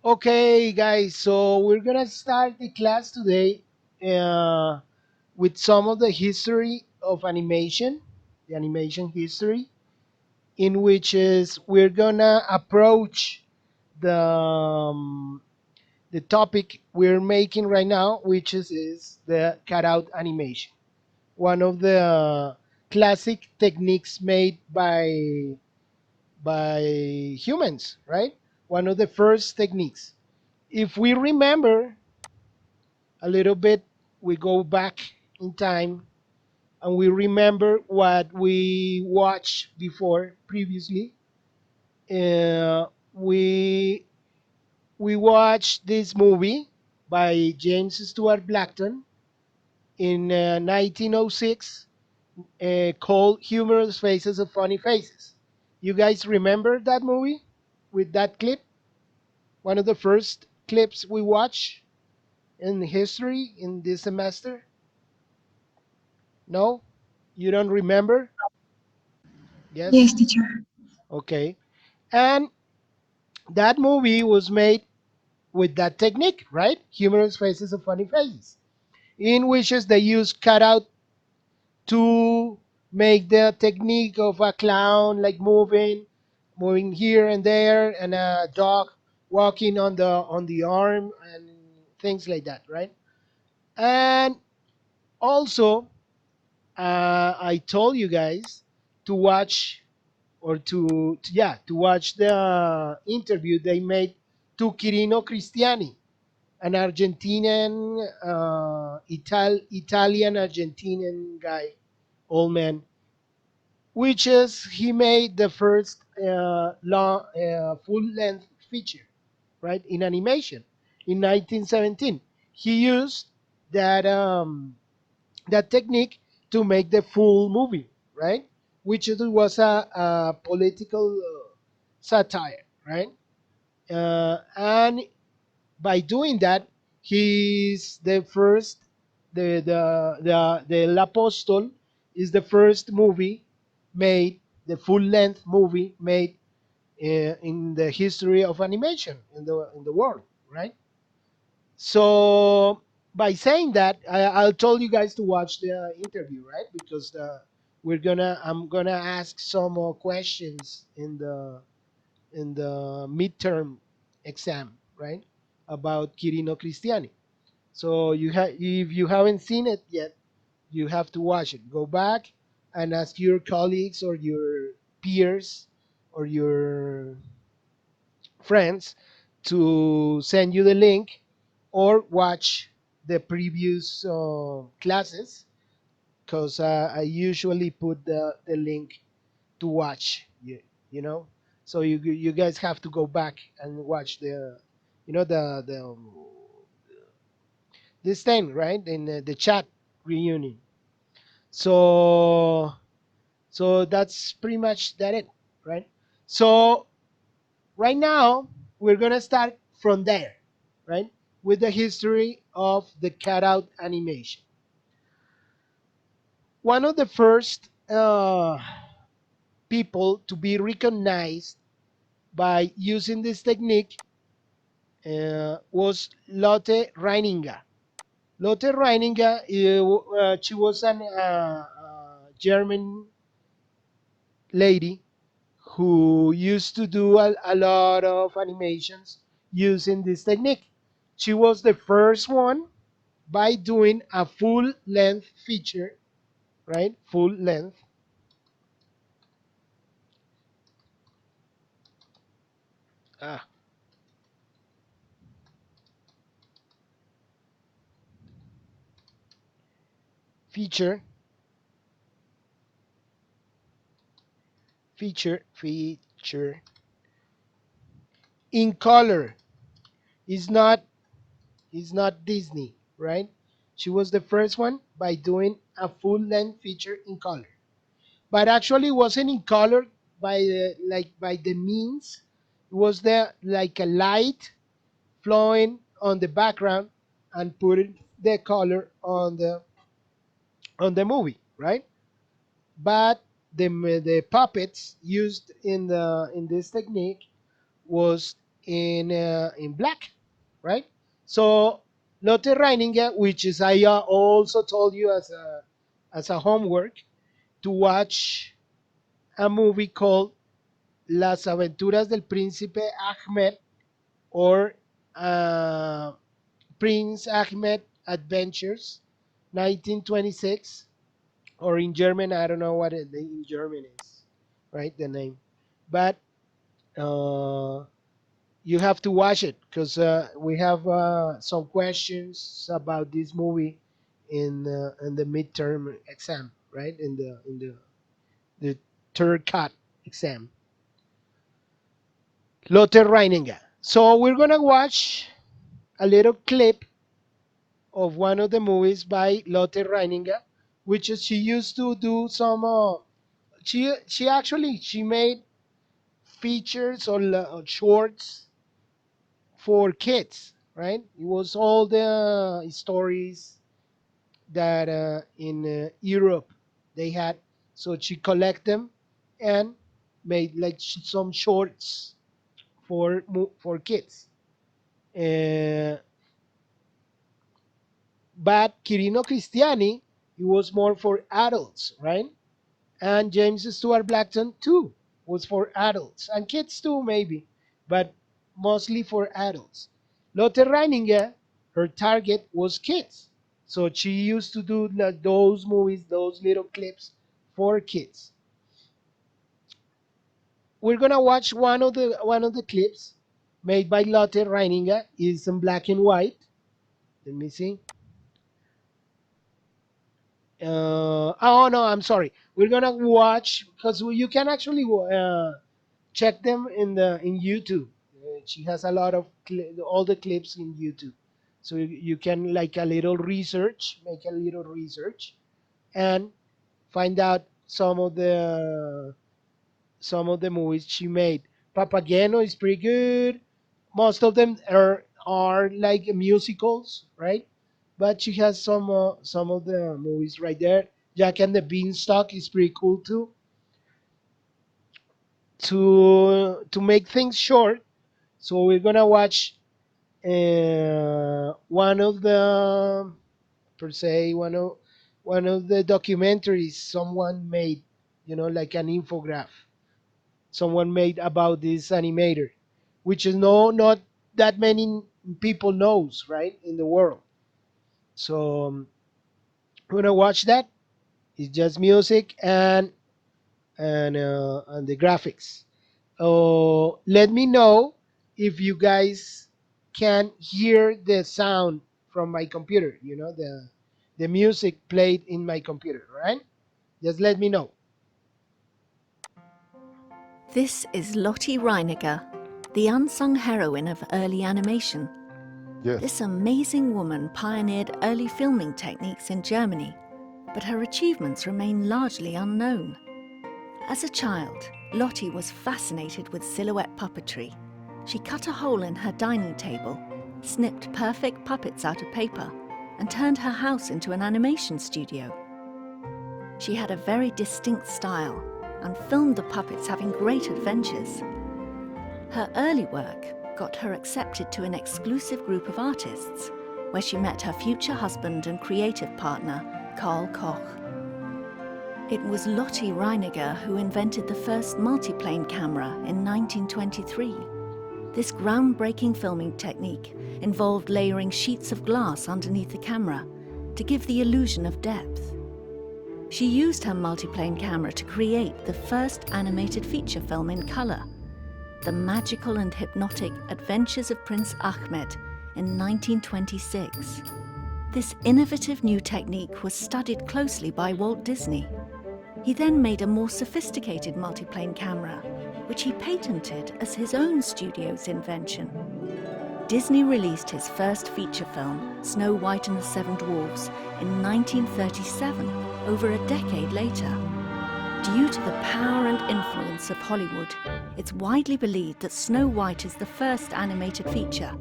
Okay, guys, so we're gonna start the class today uh, with some of the history of animation, the animation history, in which is we're gonna approach the the topic we're making right now, which is the cutout animation, one of the classic techniques made by humans, right? One of the first techniques. If we remember a little bit, we go back in time and we remember what we watched before previously. We watched this movie by James Stewart Blackton in 1906 called Humorous Faces of Funny Faces. You guys remember that movie with that clip? One of the first clips we watched in history in this semester? No? You don't remember? Yes, Yes? teacher. Okay. And that movie was made with that technique, right? Humorous faces of funny faces, in which is they use cutout to make the technique of a clown like moving here and there, and a dog walking on the arm and things like that, right? And also, I told you guys to watch or to watch the interview they made to Quirino Cristiani, an Argentinian, Italian Argentinian guy, old man, which is he made the first full length feature, right, in animation in 1917. He used that that technique to make the full movie, right? Which it was a political satire, right? And by doing that, he's the first, the El Apostol is the first movie made, the full length movie made in the history of animation in the world, right? So by saying that, I'll tell you guys to watch the interview, right? Because I'm gonna ask some more questions in the midterm exam, right? About Quirino Cristiani. So if you haven't seen it yet, you have to watch it. Go back and ask your colleagues or your peers or your friends to send you the link or watch the previous classes, because I usually put the link to watch you know so you guys have to go back and watch the this thing, right, in the chat reunion. So so that's pretty much that it, right? So right now we're gonna start from there, right, with the history of the cutout animation. One of the first people to be recognized by using this technique was Lotte Reininger. Lotte Reininger, she was an German lady who used to do a lot of animations using this technique. She was the first one by doing a full length feature, right? Full length uh, feature, feature in color. Is not is not Disney, right? She was the first one by doing a full length feature in color, but actually wasn't in color by the means. It was there like a light flowing on the background and putting the color on the movie, right? But the puppets used in this technique was in black, right? So Lotte Reininger, which is I also told you as a homework to watch a movie called Las Aventuras del Príncipe Ahmed, or uh, Prince Ahmed Adventures, 1926, or in German, I don't know what it in German is, right? The name, but uh, you have to watch it because we have some questions about this movie in the midterm exam, right? In the third cut exam. Lotte Reininger. So we're gonna watch a little clip of one of the movies by Lotte Reininger, which is she used to do some. She actually she made features or shorts for kids, right? It was all the stories that in Europe they had, so she collect them and made like some shorts for kids. Uh, but Quirino Cristiani, it was more for adults, right? And James Stewart Blackton too was for adults and kids too maybe, but mostly for adults. Lotte Reininger, her target was kids, so she used to do like those movies, those little clips for kids. We're gonna watch one of the clips made by Lotte Reininger. Is in black and white. Let me see. Oh no, I'm sorry. We're gonna watch because you can actually check them in YouTube. She has a lot of all the clips in YouTube, so you can like a little research, make a little research, and find out some of the movies she made. Papageno is pretty good. Most of them are like musicals, right? But she has some of the movies right there. Jack and the Beanstalk is pretty cool too. To make things short, so we're gonna watch one of the per se one of the documentaries someone made, like an infograph someone made about this animator, which is not that many people knows, right, in the world. So we're gonna watch that. It's just music and the graphics. Let me know if you guys can hear the sound from my computer. The music played in my computer, right? Just let me know. This is Lottie Reiniger, the unsung heroine of early animation. Yes. This amazing woman pioneered early filming techniques in Germany, but her achievements remain largely unknown. As a child, Lottie was fascinated with silhouette puppetry. She cut a hole in her dining table, snipped perfect puppets out of paper, and turned her house into an animation studio. She had a very distinct style and filmed the puppets having great adventures. Her early work got her accepted to an exclusive group of artists, where she met her future husband and creative partner, Karl Koch. It was Lottie Reiniger who invented the first multiplane camera in 1923. This groundbreaking filming technique involved layering sheets of glass underneath the camera to give the illusion of depth. She used her multiplane camera to create the first animated feature film in color, The Magical and Hypnotic Adventures of Prince Ahmed, in 1926. This innovative new technique was studied closely by Walt Disney. He then made a more sophisticated multiplane camera, which he patented as his own studio's invention. Disney released his first feature film, Snow White and the Seven Dwarfs, in 1937, over a decade later. Due to the power and influence of Hollywood, it's widely believed that Snow White is the first animated feature,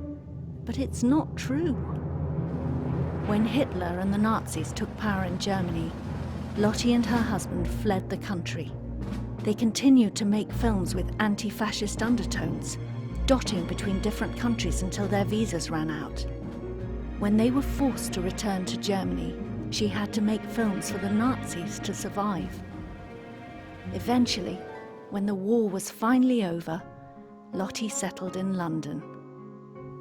but it's not true. When Hitler and the Nazis took power in Germany, Lottie and her husband fled the country. They continued to make films with anti-fascist undertones, dotting between different countries until their visas ran out. When they were forced to return to Germany, she had to make films for the Nazis to survive. Eventually, when the war was finally over, Lottie settled in London.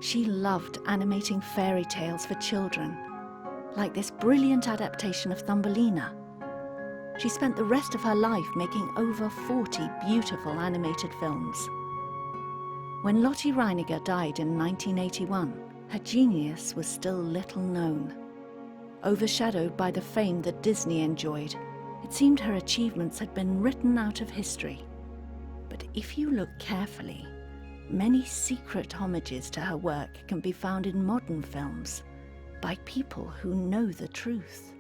She loved animating fairy tales for children, like this brilliant adaptation of Thumbelina. She spent the rest of her life making over 40 beautiful animated films. When Lottie Reiniger died in 1981, her genius was still little known. Overshadowed by the fame that Disney enjoyed, it seemed her achievements had been written out of history. But if you look carefully, many secret homages to her work can be found in modern films by people who know the truth.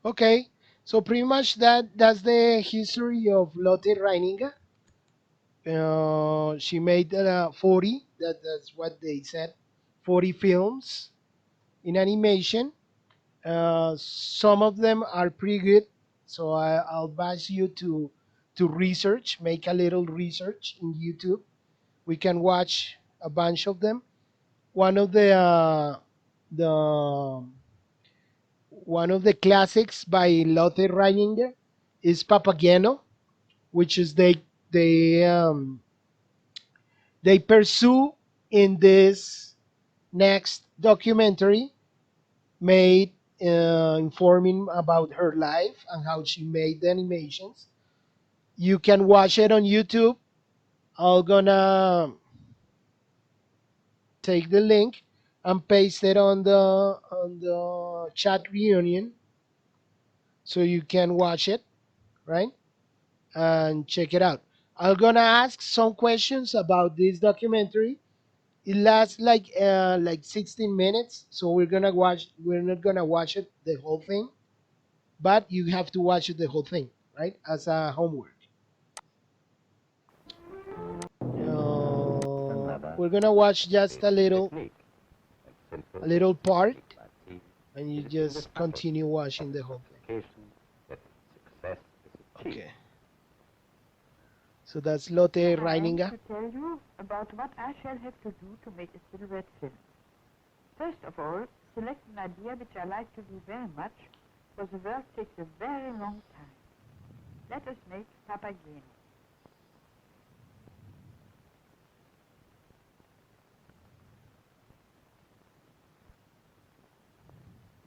Okay, so pretty much that's the history of Lotte Reininger. She made 40. That's what they said. 40 films in animation. Some of them are pretty good, so I'll advise you to research, make a little research in YouTube. We can watch a bunch of them. One of the one of the classics by Lotte Reininger is Papageno, which is they pursue in this next documentary made informing about her life and how she made the animations. You can watch it on YouTube. I'm gonna take the link and paste it on the chat reunion so you can watch it, right? And check it out. I'm gonna ask some questions about this documentary. It lasts like 16 minutes, so we're not gonna watch it the whole thing, but you have to watch it the whole thing, right? As a homework. We're gonna watch just a little part, and you just continue watching the whole thing. Okay. So that's Lotte Now I am Reininger. to tell you about what I shall have to do to make a silhouette film. First of all, select an idea which I like to do very much, for the work takes a very long time. Let us make Papageno.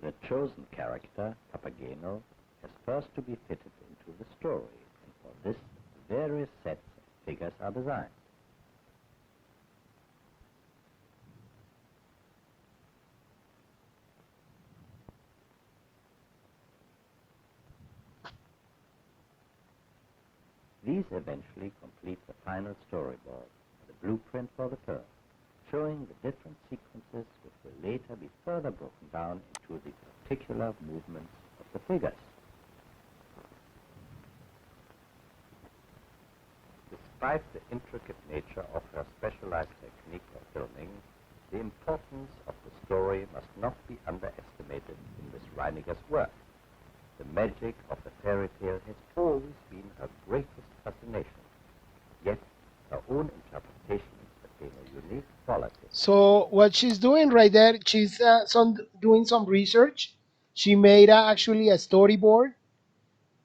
The chosen character, Papageno, has first to be fitted into the story, and for this, various sets of figures are designed. These eventually complete the final storyboard, the blueprint for the film, showing the different sequences which will later be further broken down into the particular movements of the figures. Despite the intricate nature of her specialized technique of filming, the importance of the story must not be underestimated in Miss Reiniger's work. The magic of the fairy tale has always been her greatest fascination, yet her own interpretations attain a unique quality. So what she's doing right there, she's doing some research. She made actually a storyboard,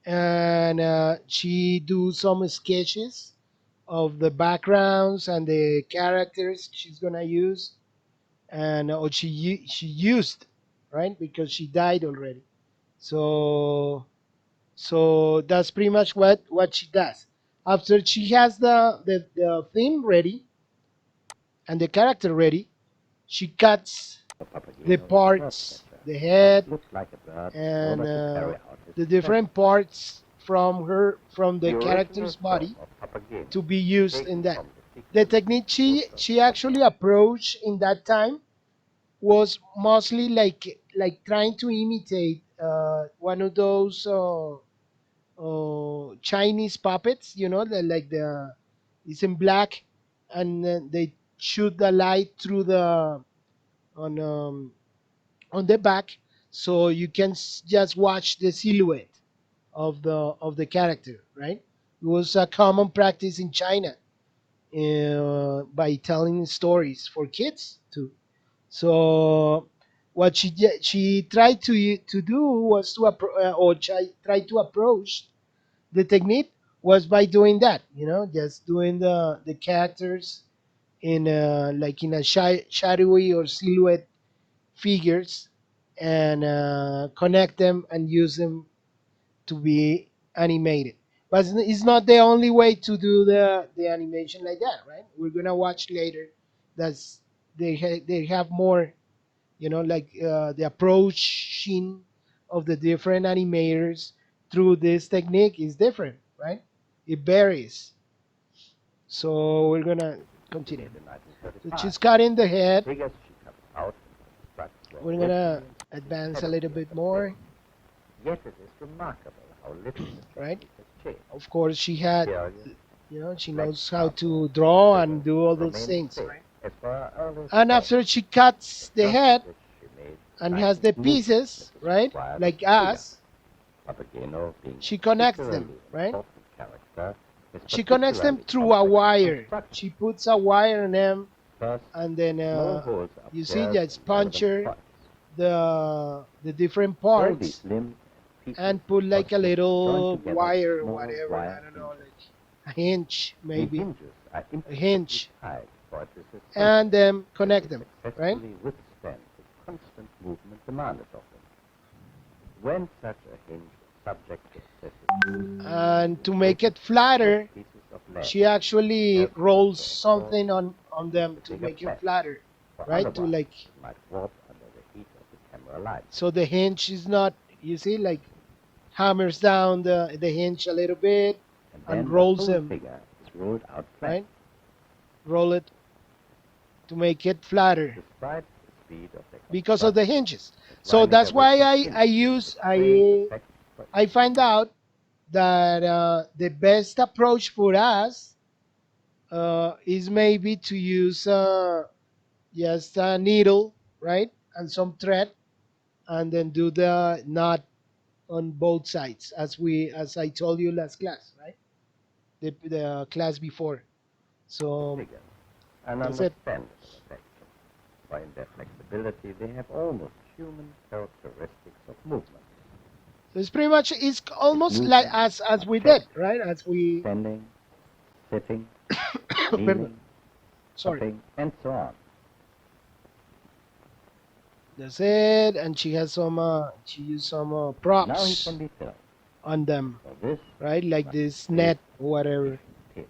and she do some sketches of the backgrounds and the characters she's gonna use, and or she used, right, because she died already. So that's pretty much what she does. After she has the theme ready and the character ready, she cuts the Papageno is a bird parts, catcher, the must head, look like a bird in and order to carry out his the profession. different parts from the The original character's form body of Papageno, to be used in taken that. from the The sequence technique of Rosa she actually approached in that time was mostly like trying to imitate one of those Chinese puppets, like the it's in black, and then they shoot the light through the on on the back, so you can just watch the silhouette of the character, right? It was a common practice in China, by telling stories for kids too. So what she tried to do was try to approach the technique was by doing that, just doing the characters in like in a shadowy or silhouette figures, and connect them and use them to be animated. But it's not the only way to do the animation like that, right? We're gonna watch later. That's they have more, like the approaching of the different animators through this technique is different, right? It varies. So we're gonna continue. Continued in So 1935. she's cutting the The head. figures she cut out and constructs were We're gonna originally advance a little incredibly bit understated. more, Yet it is remarkable how little the right? technique has changed. Of course, she had, Periods, she black knows how cardboard, to draw and figures do all those remain the things, same right? as for her earliest And drawings. after she cuts The the thrust head which she made and has slightly the moved pieces, that is right, required like of the figure. us, Papageno, being a she connects particularly them, right? important character, is She connects them particularly through a complex wire. construction. She puts a wire in them, First, and then small holes you see appear just in relevant puncture points. the different All these parts limbs and pieces and put are like a joined little together with wire or small whatever. wire I don't know, hinges. like a hinge The maybe, hinges are a intricately hinge, tied, for it is and essential then that connect they them, right? successfully withstand the constant movement demanded of them. When such a hinge is subject to excessive And to make lubrication, it flatter, short pieces of lead she actually help to rolls reinforce something on them the to bigger make it flesh, flatter, for right? To otherwise like, it might warp under the heat of the camera light. so the hinge is not, you see, like hammers down the hinge a little bit And and then the rolls whole them, figure is rolled out flat. right? Roll it to make it flatter Despite the speed of their because of the construction, hinges. the So that's Reiniger will why I continue to use make the same effect for I each find figure. out that the best approach for us is maybe to use just a needle, right, and some thread, and then do the knot on both sides, as I told you last class, right? The class before. The So figures, an that's it. understandable affection, for in their flexibility they have almost human characteristics of movement. So it's pretty much it's This almost like movement as are we did, checked, right? As we standing, sitting, pardon, kneeling, sorry. hopping, and so on. That's it. And she has some she used some Now he can props be filmed. on them, For this, right? he Like must this place net or whatever. pin.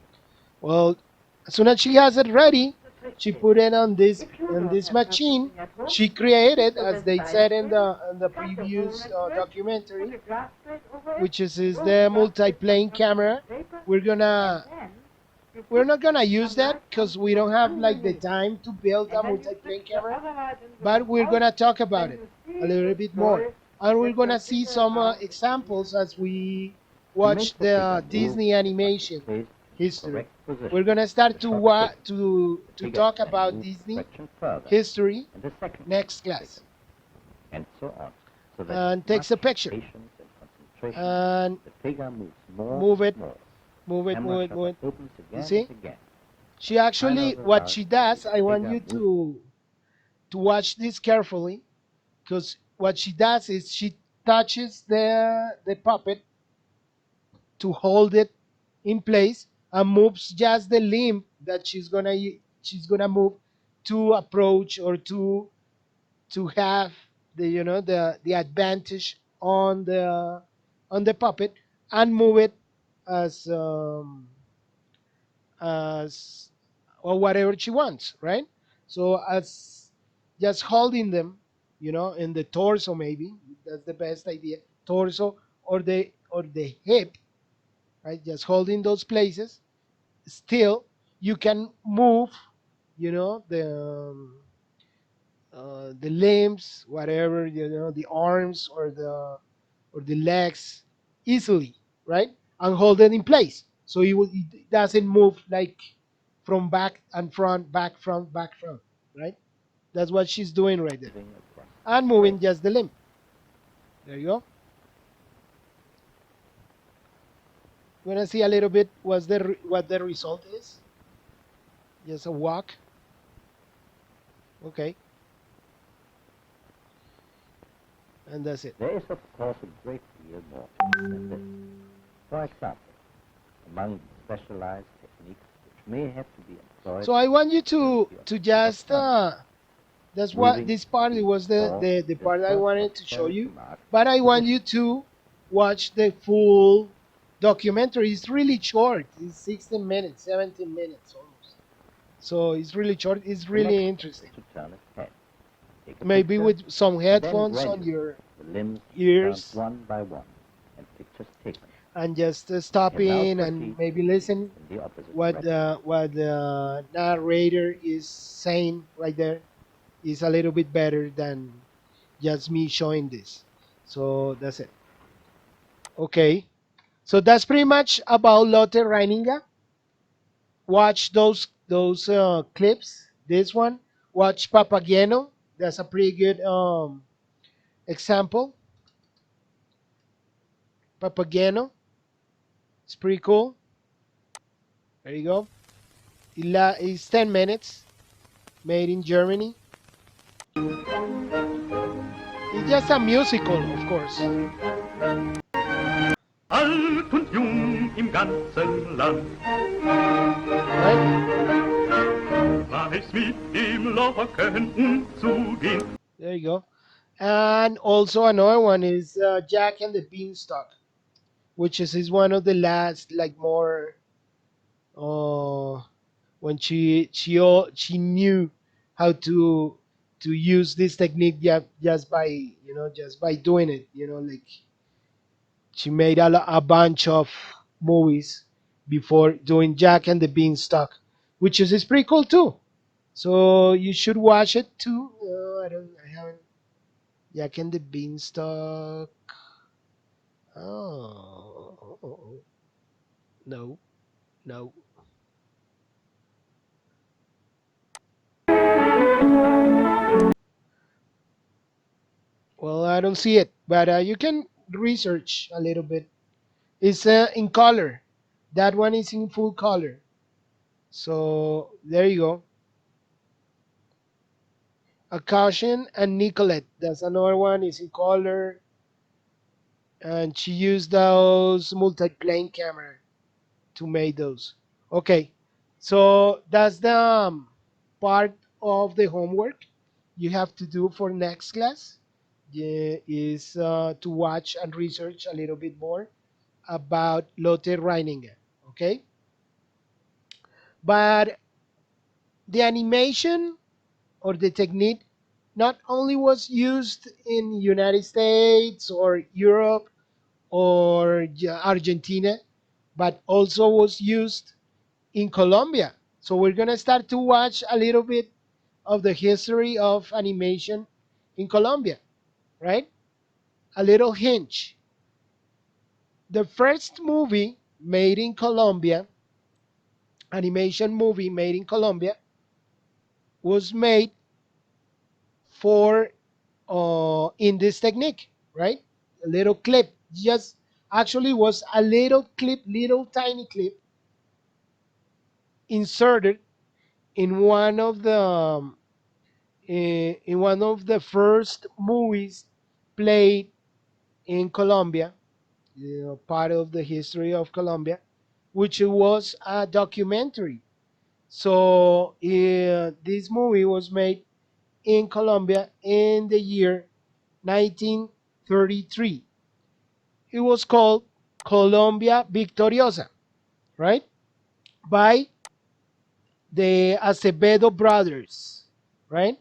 Well, as soon as she has it ready, she put it If you on don't this have such a machine. thing at home, She this is created, the as best they said idea. in the Cut a hole previous into it, put documentary, a glass plate over it, which is roll the the glass plate on multi-plane top of camera. the paper, We're and gonna then you we're put not gonna use some that light because onto we it don't have like the underneath. time to build a And then you multi-plane switch the camera. other light into the But we're bulb, gonna talk about then it you a see little the bit more, story and we're gets a gonna see bigger some house examples as we To watch make the the figure move, Disney it must be animation placed in the history. correct position. We're gonna start The shot fixed. The to figure talk can about move a Disney fraction further, history and the second next shot fixed, class, and so on, so that and with much takes a picture patience and concentration, and the figure moves more move and it, more. move it, Camera move it, move shutter it. opens You again see, and again. she The final actually what result she will be does. the I want figure you moving to watch this carefully, because what she does is she touches the puppet to hold it in place and moves just the limb that she's gonna move to approach or to have the the advantage on the puppet, and move it as as or whatever she wants, right? So as just holding them, in the torso, maybe that's the best idea, torso or the hip, right? Just holding those places. Still, you can move, the limbs, whatever, the arms or the legs easily, right? And hold it in place, so it doesn't move like from back and front, back front, back front, right? That's what she's doing right there. across and Great. moving just the limb. There you go. You want to see a little bit what the result is? Just a walk. Okay, and that's it. There is, of course, a great deal more than this. For example, among the specialized techniques which may have to be employed So I want you during the to operation of just tunnels, that's what moving this part feet, was or the it is part I first wanted to show necessary to you, mark but I want position. you to watch the full documentary. It's really short. It's 16 minutes, 17 minutes almost. So it's really short. It's The next really step is interesting. to turn its head, take a Maybe picture, with some and then headphones on gradually your the limbs turned ears one by one and pictures taken. and just We stop can now in and proceed maybe to proceed listen in the opposite direction. what the narrator is saying right there is a little bit better than just me showing this. So that's it. Okay. So that's pretty much about Lotte Reininger. Watch those clips. This one. Watch Papageno. That's a pretty good example. Papageno. It's pretty cool. There you go. It's 10 minutes. Made in Germany. It's just a musical, of course. Alt und jung im ganzen Land Right? weiß mit dem Locken umzugehen. There you go. And also another one is Jack and the Beanstalk, which is one of the last, like more uh, when she knew how to use this technique just by just by doing it. Like she made a bunch of movies before doing Jack and the Beanstalk, which is pretty cool too. So you should watch it too. I haven't. Jack and the Beanstalk. Oh, no, no. Well, I don't see it, but you can research a little bit. It's in color. That one is in full color. So there you go. A caution and Nicolette. That's another one. Is in color, and she used those multi-plane camera to make those. Okay, so that's the part of the homework you have to do for next class. Yeah, is to watch and research a little bit more about Lotte Reininger. Okay, but the animation or the technique not only was used in United States or Europe or Argentina, but also was used in Colombia. So we're gonna start to watch a little bit of the history of animation in Colombia, right? A little hint. The first movie made in Colombia, animation movie made in Colombia, was made for in this technique, right? A little clip, just actually was a little clip, little tiny clip inserted in one of the in one of the first movies played in Colombia, part of the history of Colombia, which was a documentary. So this movie was made in Colombia in the year 1933. It was called Colombia Victoriosa, right? By the Acevedo brothers, right?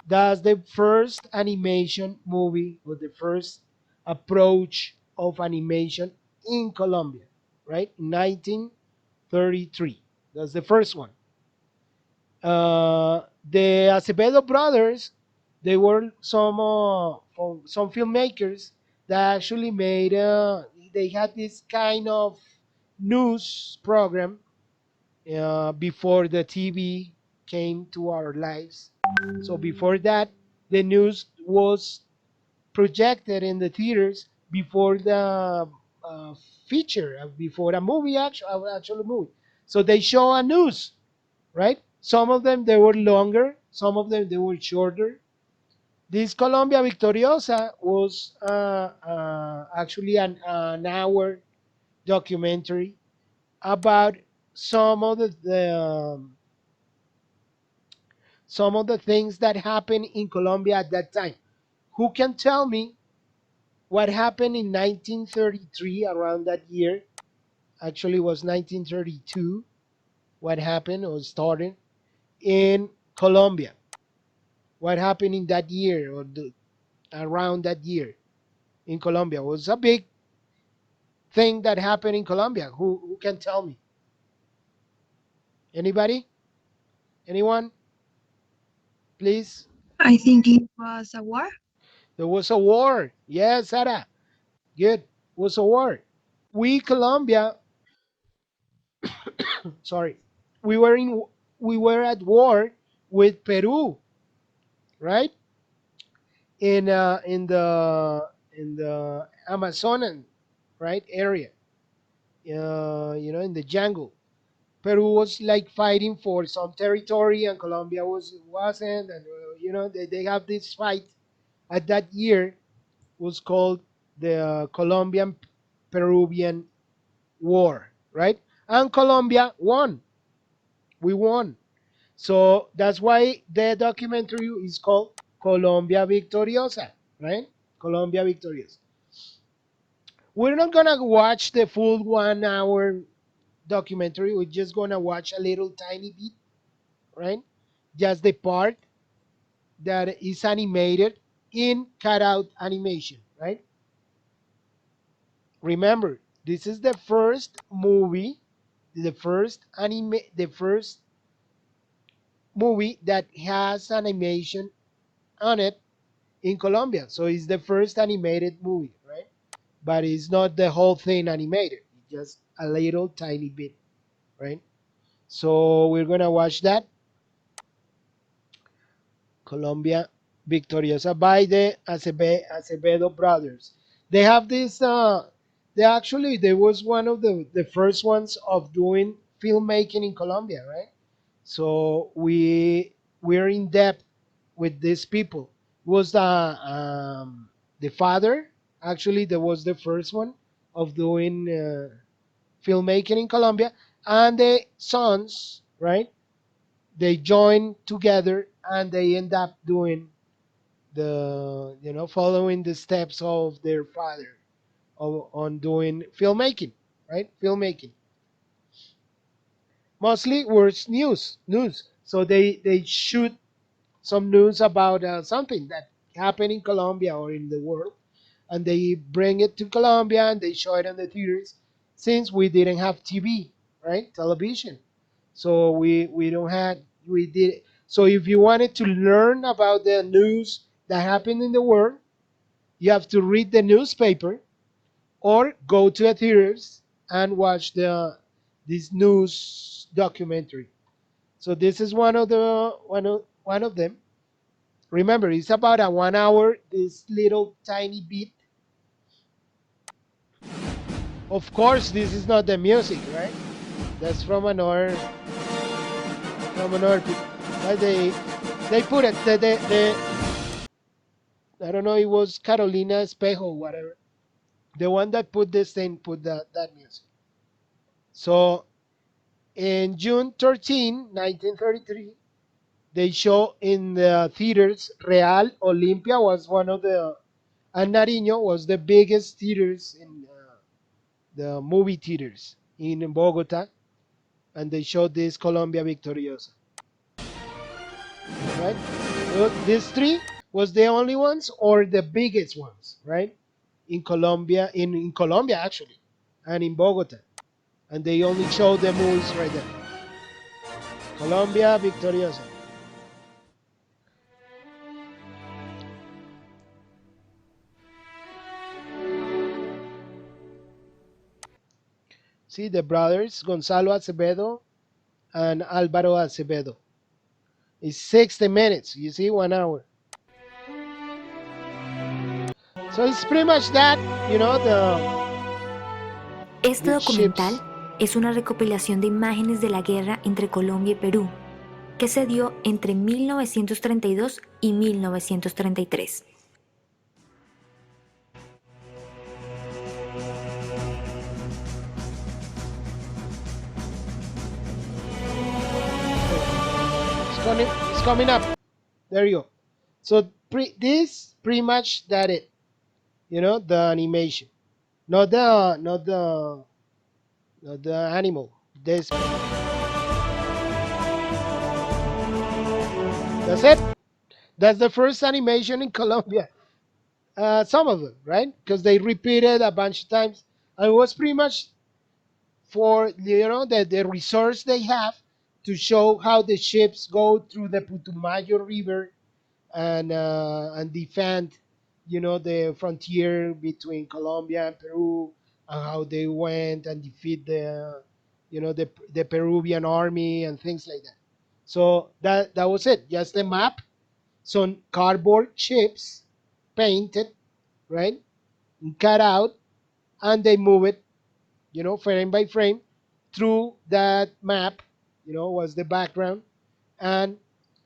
That's the first animation movie or the first approach of animation in Colombia, right? 1933. That's the first one. The Acevedo brothers, they were some filmmakers that actually made. They had this kind of news program before the TV came to our lives. So before that, the news was projected in the theaters before the uh, feature, before a movie, actual movie. So they show a news, right? Some of them they were longer, some of them they were shorter. This Colombia Victoriosa was actually an hour documentary about some of some of the things that happened in Colombia at that time. Who can tell me what happened in 1933 around that year? Actually, it was 1932. What happened or started in Colombia? What happened in that year or around that year in Colombia? It was a big thing that happened in Colombia. Who can tell me? Anybody? Anyone? Please. I think it was a war. There was a war. Yes, Sarah. Good. It was a war. We Colombia, sorry, we were in we were at war with Peru, right? In the Amazonan, right, area. In the jungle. Peru was like fighting for some territory, and Colombia wasn't, and they have this fight at that year was called the Colombian Peruvian War, right? And Colombia won. We won. So that's why the documentary is called Colombia Victoriosa, right? Colombia Victoriosa. We're not gonna watch the full 1 hour documentary. We're just gonna watch a little tiny bit, right? Just the part that is animated in cutout animation, right? Remember, this is the first movie, the first movie that has animation on it in Colombia. So it's the first animated movie, right? But it's not the whole thing animated. It's just a little tiny bit, right? So we're gonna watch that Colombia Victoriosa by the Acevedo brothers. They have this. They actually they was one of the first ones of doing filmmaking in Colombia, right? So we're in depth with these people. Was the father actually that was the first one of doing filmmaking in Colombia, and the sons, right? They join together and they end up doing following the steps of their father on doing filmmaking, right? Filmmaking mostly was news. So they shoot some news about something that happened in Colombia or in the world, and they bring it to Colombia and they show it in the theaters. Since we didn't have TV, right, television, so we don't have we did. So if you wanted to learn about the news that happened in the world, you have to read the newspaper or go to the theaters and watch this news documentary. So this is one of them. Remember, it's about a 1 hour, this little tiny bit. Of course, this is not the music, right? That's from another people. But they put it, I don't know, it was Carolina Espejo, whatever. The one that put this thing, put that music. So in June 13, 1933, they show in the theaters, Real Olympia was one of and Nariño was the biggest theaters in the movie theaters in Bogota, and they showed this Colombia Victoriosa, right? These three was the only ones or the biggest ones, right? In Colombia, in Colombia actually, and in Bogota, and they only showed the movies right there. Colombia Victoriosa. See the brothers Gonzalo Acevedo and Alvaro Acevedo. It's 60 minutes. You see, 1 hour. So it's pretty much that, Este the documental ships. es una recopilación de imágenes de la guerra entre Colombia y Perú, que se dio entre 1932 y 1933. It's coming up. There you go. So this pretty much that it. The animation, not the animal. This that's it. That's the first animation in Colombia. Some of them, right? Because they repeated a bunch of times, and it was pretty much for the resource they have to show how the ships go through the Putumayo River and defend, the frontier between Colombia and Peru, and how they went and defeat the Peruvian army and things like that. So that was it. Just a map, some cardboard chips, painted, right, and cut out, and they move it, frame by frame, through that map, was the background, and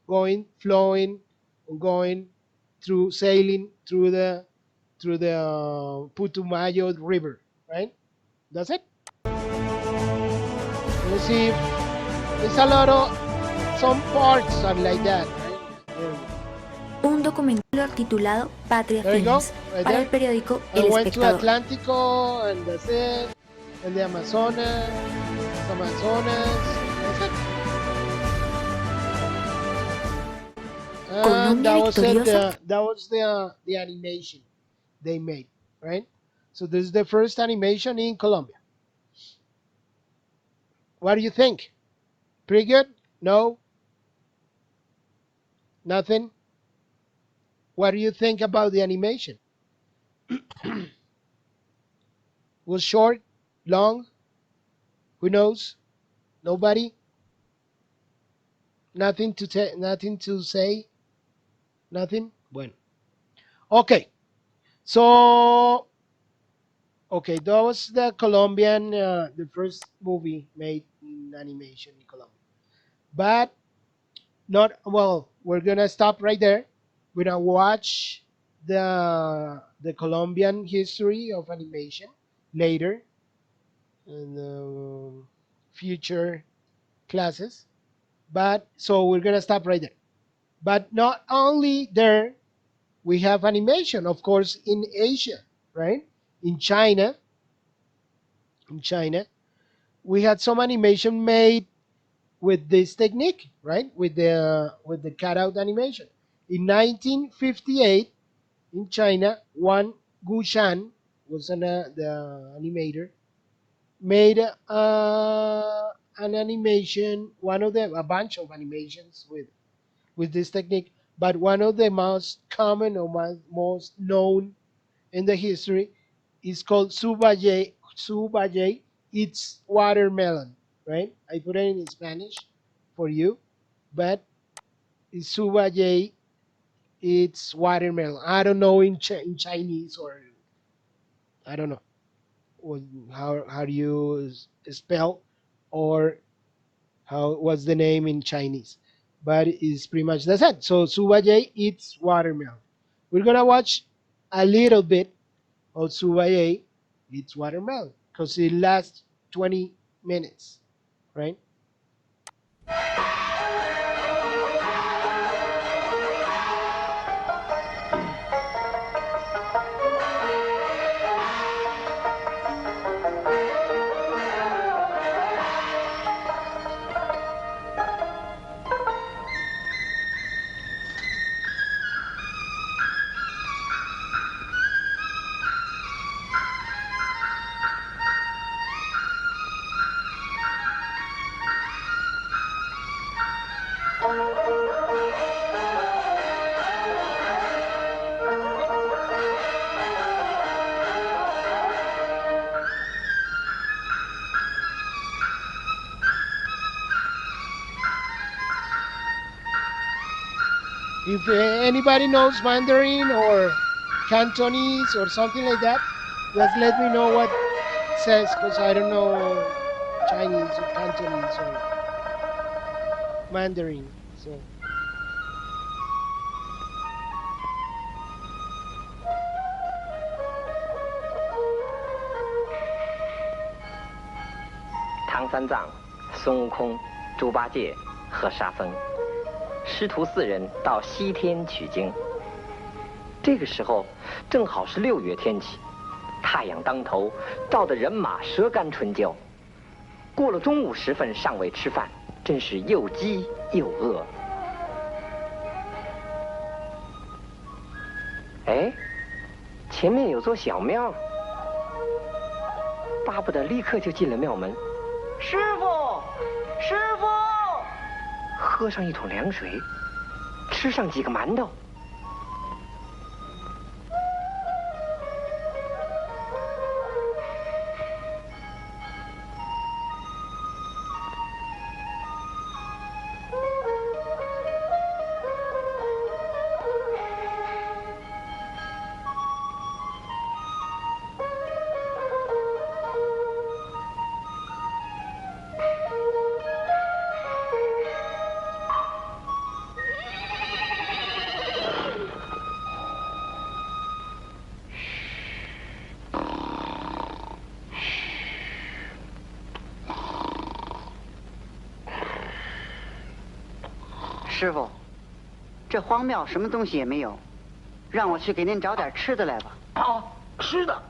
flowing, going through, sailing through the Putumayo River, right? That's it. You see, there's a lot of some parts are like that, right? Un documental titulado Patria There you go, Films right para el there. periódico I El went to Espectador. Atlántico, and that's it. And the Amazonas, that's it. And Colombia that was it. victoriosa. That was the animation they made, right? So this is the first animation in Colombia. What do you think? Pretty good? No? Nothing? What do you think about the animation? Was short? Long? Who knows? Nobody? Nothing to say? Nothing? Bueno. Okay. So, okay, that was the first movie made in animation in Colombia. But not well. We're gonna stop right there. We're gonna watch the Colombian history of animation later in future classes. But so we're gonna stop right there. But not only there, we have animation, of course, in Asia, right? In China, in China, we had some animation made with this technique, right? With the cutout animation. In 1958, in China, Wan Gushan was the animator, made an animation, a bunch of animations with this technique, but one of the most common or most known in the history is called Subaye. Subaye, it's watermelon, right? I put it in Spanish for you, but it's Subaye, it's watermelon. I don't know in Chinese, or I don't know how do you spell, or what's the name in Chinese, but it's pretty much that's it. So Subaye, it's watermelon. We're gonna watch a little bit of Subaye, it's watermelon, because it lasts 20 minutes, right? If anybody knows Mandarin, or Cantonese or something like that, just let me know what it says because I don't know Chinese or Cantonese or Mandarin. So, 唐三藏、孙悟空、猪八戒和沙僧，师徒4人到西天取经。这个时候正好是6月天气，太阳当头，照得人马舌干唇焦。过了中午时分尚未吃饭，真是又饥又饿。哎，前面有座小庙，巴不得立刻就进了庙门。师傅，师傅，喝上一桶凉水，吃上几个馒头。师傅，这荒庙什么东西也没有，让我去给您找点吃的来吧。啊，吃的，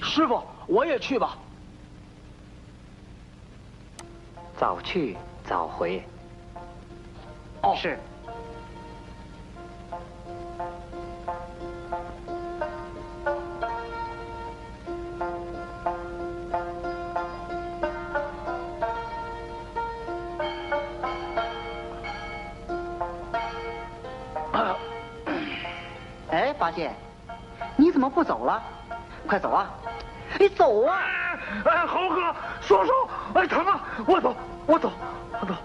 师傅，我也去吧。早去早回。哦，是。哎，八戒，你怎么不走了？快走啊！你走啊！哎，猴哥，叔叔，哎，疼啊！我走，我走，我走。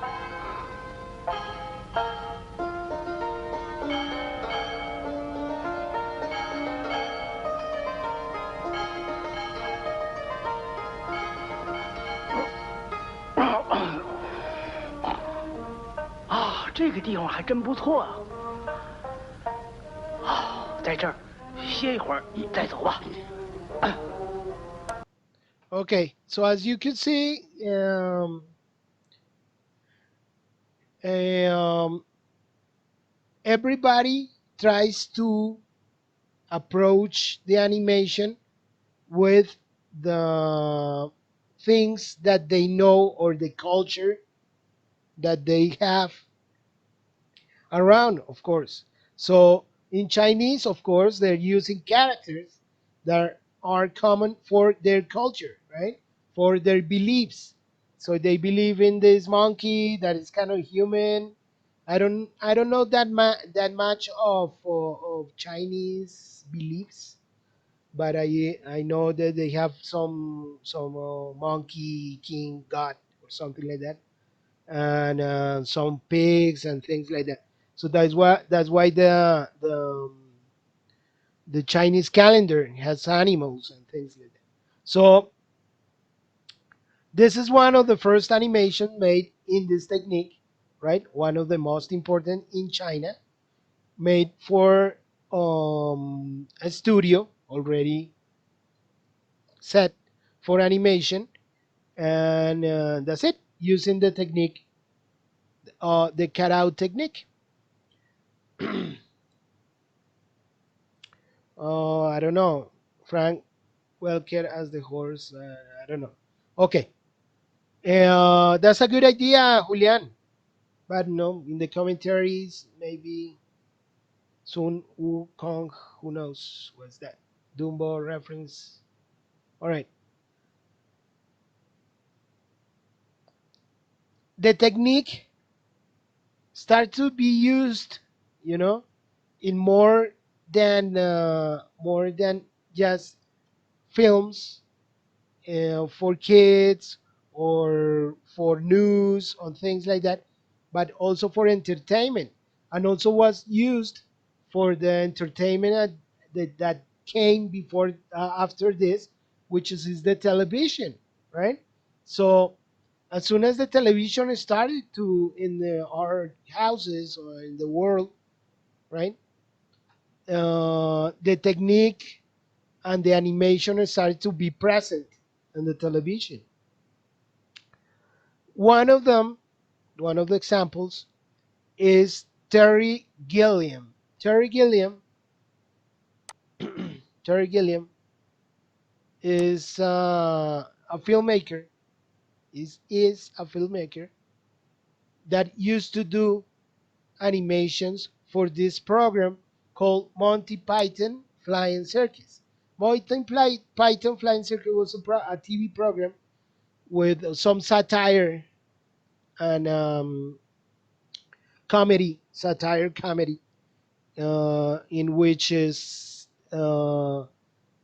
啊，这个地方还真不错啊！啊，在这儿歇一会儿，再走吧。okay, so as you can see, um, everybody tries to approach the animation with the things that they know or the culture that they have around, of course. So in Chinese, of course, they're using characters that are common for their culture, right? For their beliefs. So they believe in this monkey that is kind of human. I don't know that much of Chinese beliefs, but I know that they have some monkey king god or something like that, and some pigs and things like that. So that's why the Chinese calendar has animals and things like that. So this is one of the first animation made in this technique, right? One of the most important in China, made for a studio already set for animation, and that's it, using the technique, the cutout technique. I don't know. Frank Welker as the horse. I don't know. Okay. That's a good idea, Julian. But no, in the commentaries, maybe Sun Wukong, who knows what's that? Dumbo reference. All right. The technique start to be used, you know, in more than just films for kids or for news on things like that, but also for entertainment, and also was used for the entertainment that came before after this, which is the television, right? So as soon as the television started to in our houses or in the world, right, the technique and the animation started to be present in the television. One of them, one of the examples is Terry Gilliam. Terry Gilliam, Terry Gilliam is a filmmaker. Is a filmmaker that used to do animations for this program called Monty Python Flying Circus. Python Flying Circus was a TV program with some satire and comedy, in which is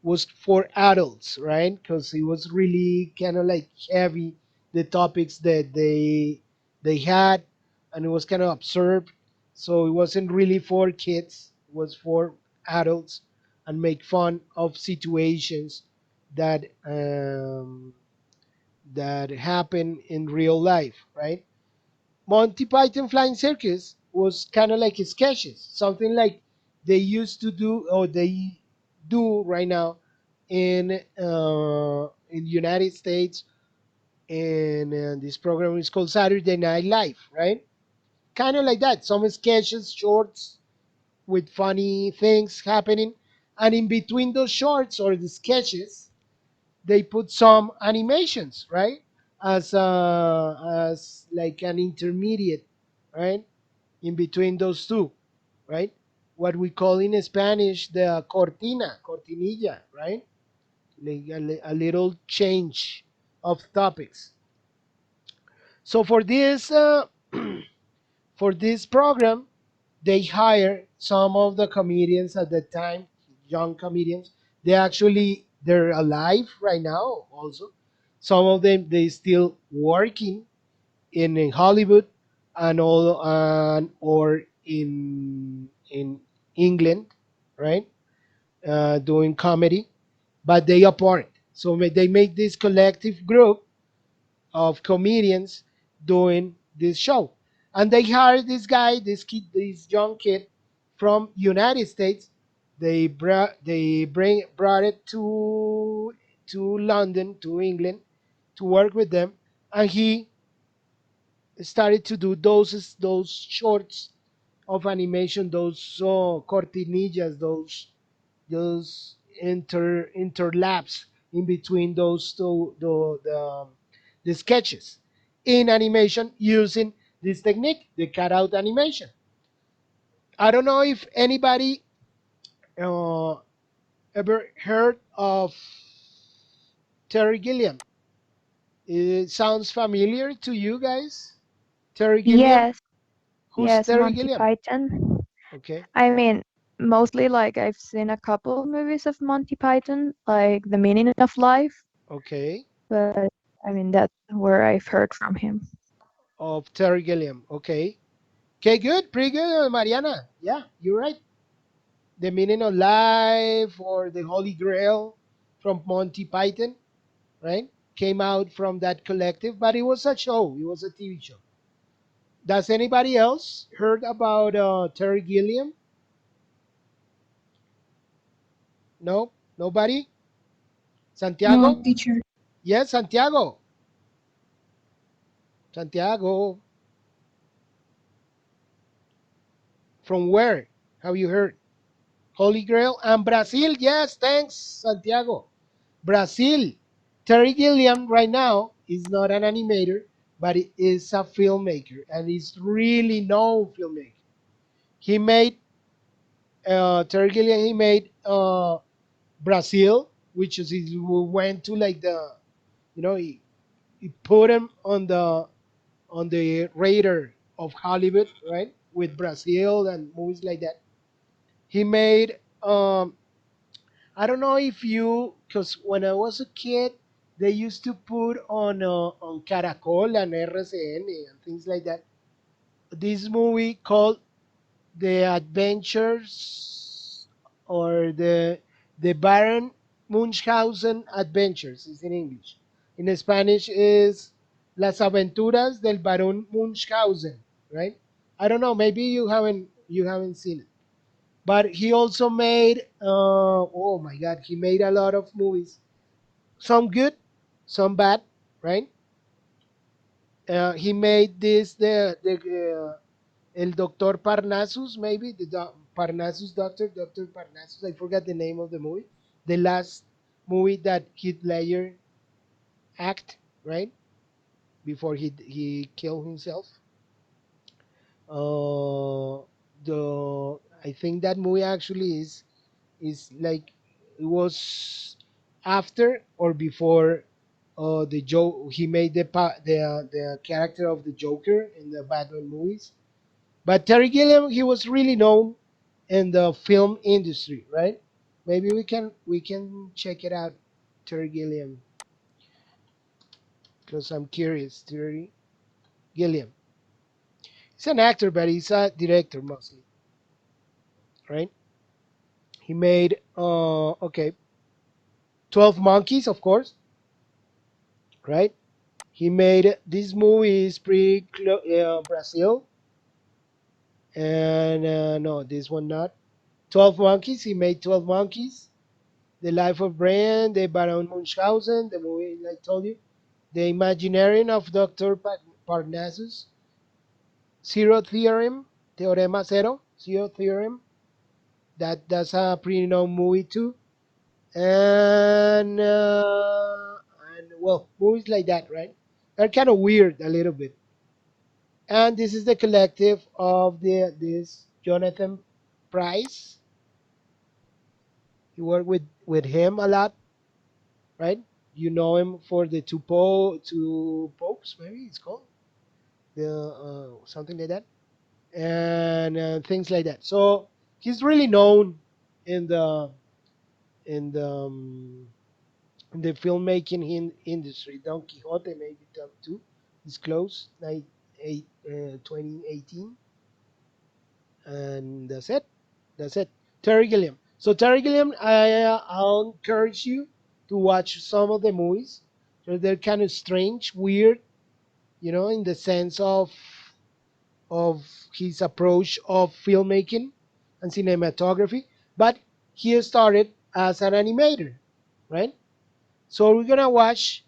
was for adults, right? Because it was really kind of like heavy, the topics that they had, and it was kind of absurd. So it wasn't really for kids; it was for adults, and make fun of situations that that happen in real life, right? Monty Python Flying Circus was kind of like sketches, something like they used to do or they do right now in the United States. And this program is called Saturday Night Live, right? Kind of like that. Some sketches, shorts with funny things happening, and in between those shorts or the sketches, they put some animations, right? As like an intermediate, right? In between those two, right? What we call in Spanish the cortinilla, right? Like a little change of topics. So for this for this program, they hire some of the comedians at the time, young comedians. They're alive right now. Also, some of them they still working in Hollywood and all and or in England, right? Doing comedy, but they apart. So they make this collective group of comedians doing this show, and they hired this guy, this kid, this young kid from United States. Brought it to London, to England, to work with them, and he started to do those shorts of animation, those cortinillas, those interlaps in between those two the sketches in animation using this technique, the cutout animation. I don't know if anybody uh, ever heard of Terry Gilliam. It sounds familiar to you guys. Terry Gilliam. Yes, Who's yes, Terry Monty Gilliam? Python. Okay. I mean, mostly like I've seen a couple of movies of Monty Python, like The Meaning of Life, Okay. but I mean that's where I've heard from him. Of Terry Gilliam. Okay. Okay, good. Pretty good, Mariana. Yeah, you're right. The Meaning of Life or The Holy Grail from Monty Python, right? Came out from that collective, but it was a show. It was a TV show. Does anybody else heard about Terry Gilliam? No, nobody. No, Santiago? teacher. Yes, Santiago. Santiago. From where have you heard? Holy Grail and Brazil. Yes, thanks, Santiago. Brazil. Terry Gilliam right now is not an animator, but he is a filmmaker, and he's really known filmmaker. He made Terry Gilliam. He made Brazil, which is he went to like the he put him on the radar of Hollywood, right? With Brazil and movies like that. He made I don't know if you, because when I was a kid, they used to put on Caracol and RCN and things like that. This movie called The Adventures or the Baron Munchausen Adventures is in English. In Spanish is Las Aventuras del Barón Munchausen, right? I don't know, maybe you haven't seen it. But he also made oh my god, he made a lot of movies. Some good, some bad, right? He made this the El Doctor Parnassus, maybe Parnassus Doctor Parnassus. I forgot the name of the movie. The last movie that Heath Ledger act, right, before he killed himself. Uh, the I think that movie actually is like it was after or before the Joe he made the character of the Joker in the Batman movies. But Terry Gilliam, he was really known in the film industry, right? Maybe we can check it out, Terry Gilliam, because I'm curious. Terry Gilliam, he's an actor, but he's a director mostly, right? He made okay, 12 Monkeys, of course, right? He made this movie is Brazil, and no, this one not. 12 Monkeys. He made 12 Monkeys. The Life of Brian, the Baron Munchausen, the movie I told you, The Imaginarium of Dr. Parnassus, Zero Theorem, Teorema Zero, Zero Theorem. That's a pretty known movie too. And well, movies like that, right? They're kind of weird a little bit. And this is the collective of this Jonathan Price. He worked with him a lot, right? You know him for the two popes, maybe it's called the something like that, and things like that. So he's really known in the in the um, in the filmmaking industry. Don Quixote maybe top two. He's close, 2018, and that's it. That's it. Terry Gilliam. So Terry Gilliam, I'll encourage you to watch some of the movies. So they're kind of strange, weird, in the sense of his approach of filmmaking and cinematography. But he started as an animator, right? So we're gonna watch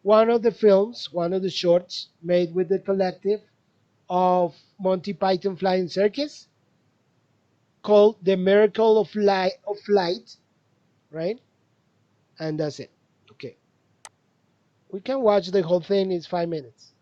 one of the shorts made with the collective of Monty Python Flying Circus called "The Miracle of Flight," right? And that's it. Okay, we can watch the whole thing. It's 5 minutes.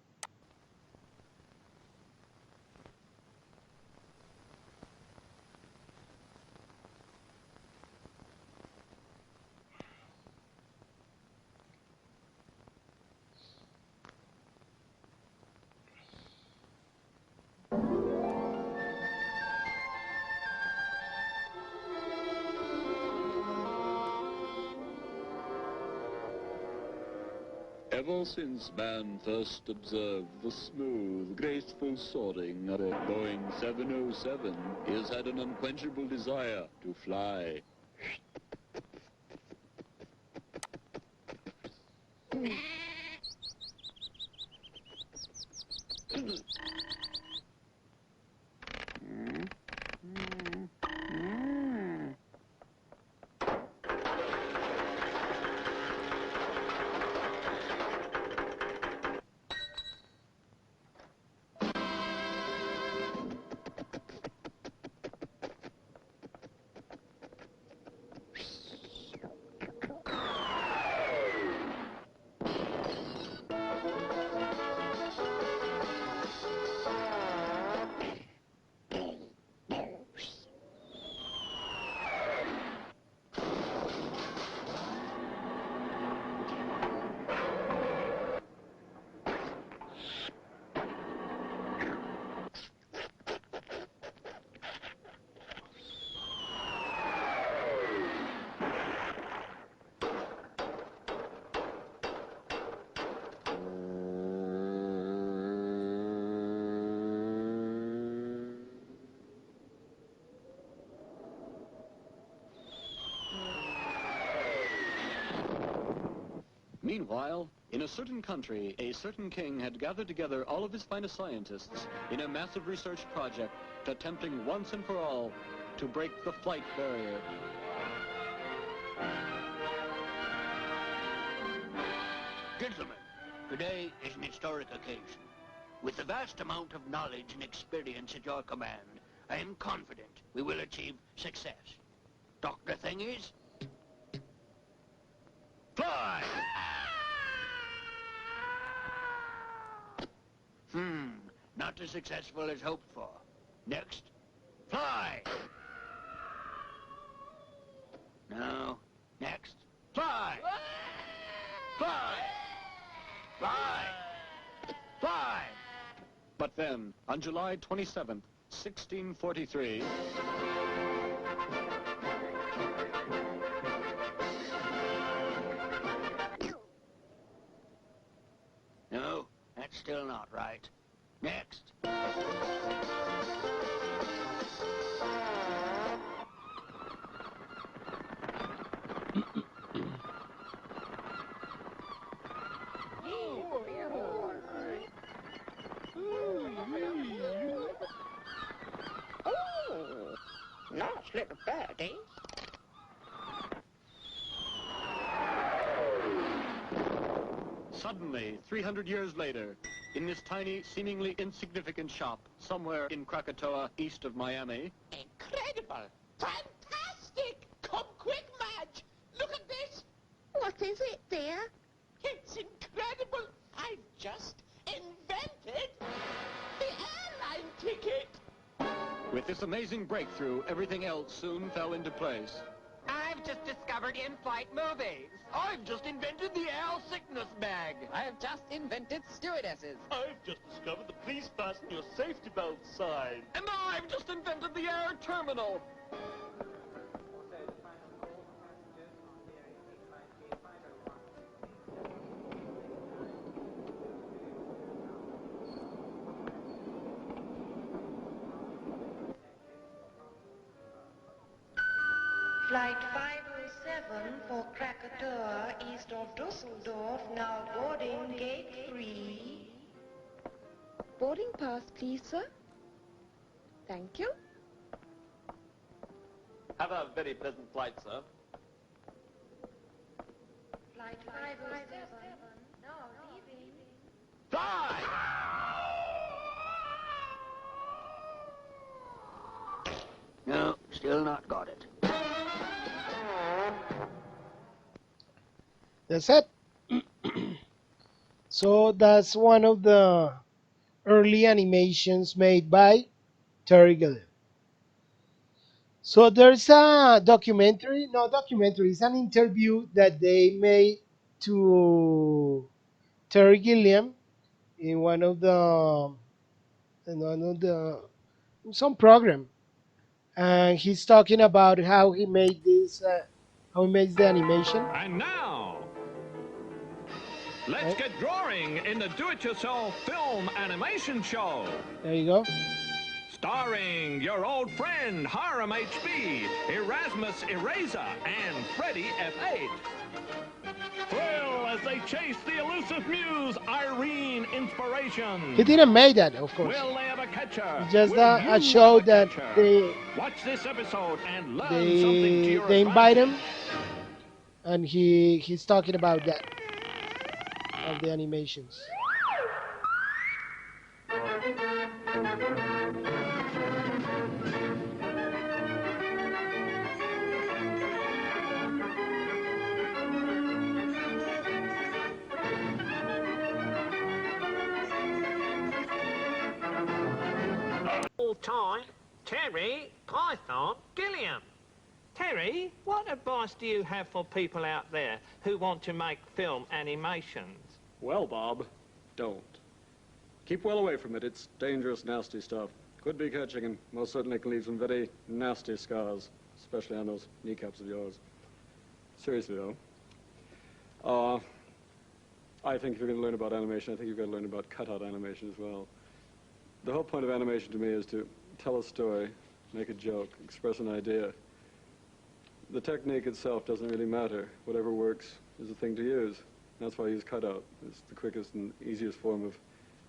Ever since man first observed the smooth, graceful soaring of a Boeing 707, he has had an unquenchable desire to fly. Meanwhile, in a certain country, a certain king had gathered together all of his finest scientists in a massive research project attempting once and for all to break the flight barrier. Gentlemen, today is an historic occasion. With the vast amount of knowledge and experience at your command, I am confident we will achieve success. Dr. Thingies, fly! Not as successful as hoped for. Next, fly! No, next, fly! Fly! Fly! Fly! But then, on July 27th, 1643... No, that's still not right. Next. Nice little birdie. Suddenly, 300 years later, in this tiny, seemingly insignificant shop somewhere in Krakatoa, east of Miami... Incredible! Fantastic! Come quick, Madge! Look at this! What is it, dear? It's incredible! I've just invented the airline ticket! With this amazing breakthrough, everything else soon fell into place. I've just discovered in-flight movies. I've just invented the air sickness bag. I've just invented stewardesses. I've just discovered the please fasten your safety belt sign. And I've just invented the air terminal. Flight 507 for Krakatoa, east of Dusseldorf, now boarding gate 3. Boarding pass, please, sir. Thank you. Have a very pleasant flight, sir. Flight 507, now leaving. Fly! No, still not got it. That's it. So that's one of the early animations made by Terry Gilliam. So there's a documentary, no documentary, it's an interview that they made to Terry Gilliam in one of the some program, and he's talking about how he made this, how he makes the animation. And now, let's get drawing in the do-it-yourself film animation show. There you go. Starring your old friend Hiram HB, Erasmus Eraser, and Freddy F8. Thrill as they chase the elusive muse Irene Inspiration. He didn't make that, of course. Will they ever catch her? Just Will a you show ever that catch her? they Watch this episode and learn something to your they invite him, advantage. and he's talking about that of the animations. All time, Terry Python Gilliam. Terry, what advice do you have for people out there who want to make film animations? Well, Bob, don't. Keep well away from it. It's dangerous, nasty stuff. Could be catching and most certainly can leave some very nasty scars, especially on those kneecaps of yours. Seriously, though. I think if you're going to learn about animation, I think you've got to learn about cutout animation as well. The whole point of animation to me is to tell a story, make a joke, express an idea. The technique itself doesn't really matter. Whatever works is the thing to use. That's why I use CutOut. It's the quickest and easiest form of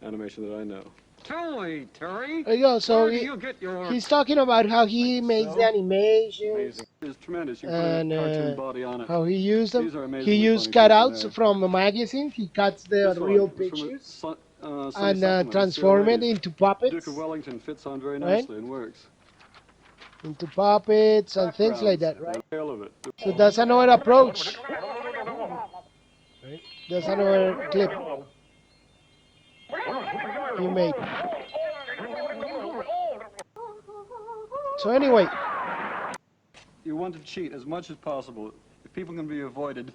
animation that I know. Tell me, Terry. There you go. So Where do you get your he's talking about how he makes the animations. Amazing. It's tremendous. You can put a cartoon body on it. How he used them. These are He amazingly used funny people cutouts there. from a magazine. He cuts the This real one is from a pictures Sunday and supplement. It's the transform it ladies. into Duke puppets, of Wellington fits on very right? nicely and works. Into puppets and things like Backgrounds, that, right? the tail of it. So that's another approach. Right? That's another clip he made. So anyway, You want to cheat as much as possible. If people can be avoided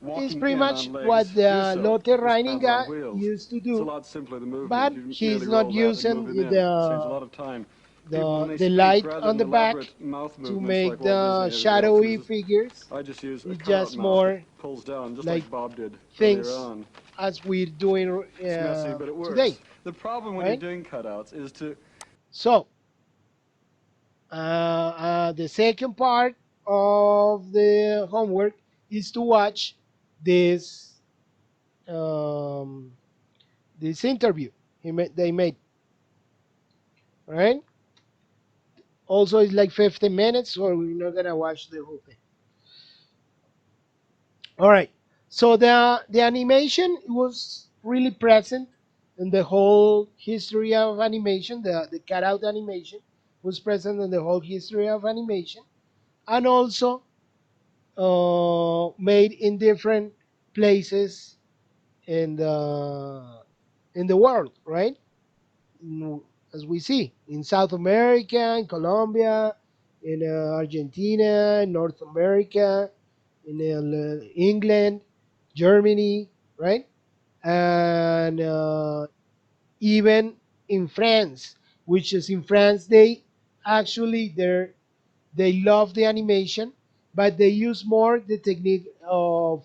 walking it's pretty in much on legs, what do the so. Lotte This Reining pan's guy on wheels. used to It's a do, lot simpler than movement. but You he's merely not roll that and using move him in. Saves a lot the of time. People, when they the speak, light rather on than the back elaborate mouth to movements make like Walt the Disney and everybody else shadowy uses, figures. I just use a It's cutout just mouth more that pulls down, just like like Bob did things earlier on. as we're doing It's messy, but it works. today. The problem when Right? you're doing cutouts is to... So, the second part of the homework is to watch this this interview they made. Right? Also, it's like 15 minutes, so we're not gonna watch the whole thing. All right. So the animation was really present in the whole history of animation. The cutout animation was present in the whole history of animation, and also made in different places in the world, right? As we see in South America, in Colombia, in Argentina, in North America, in England, Germany, right? And even in France, which is in France, they actually they love the animation, but they use more the technique of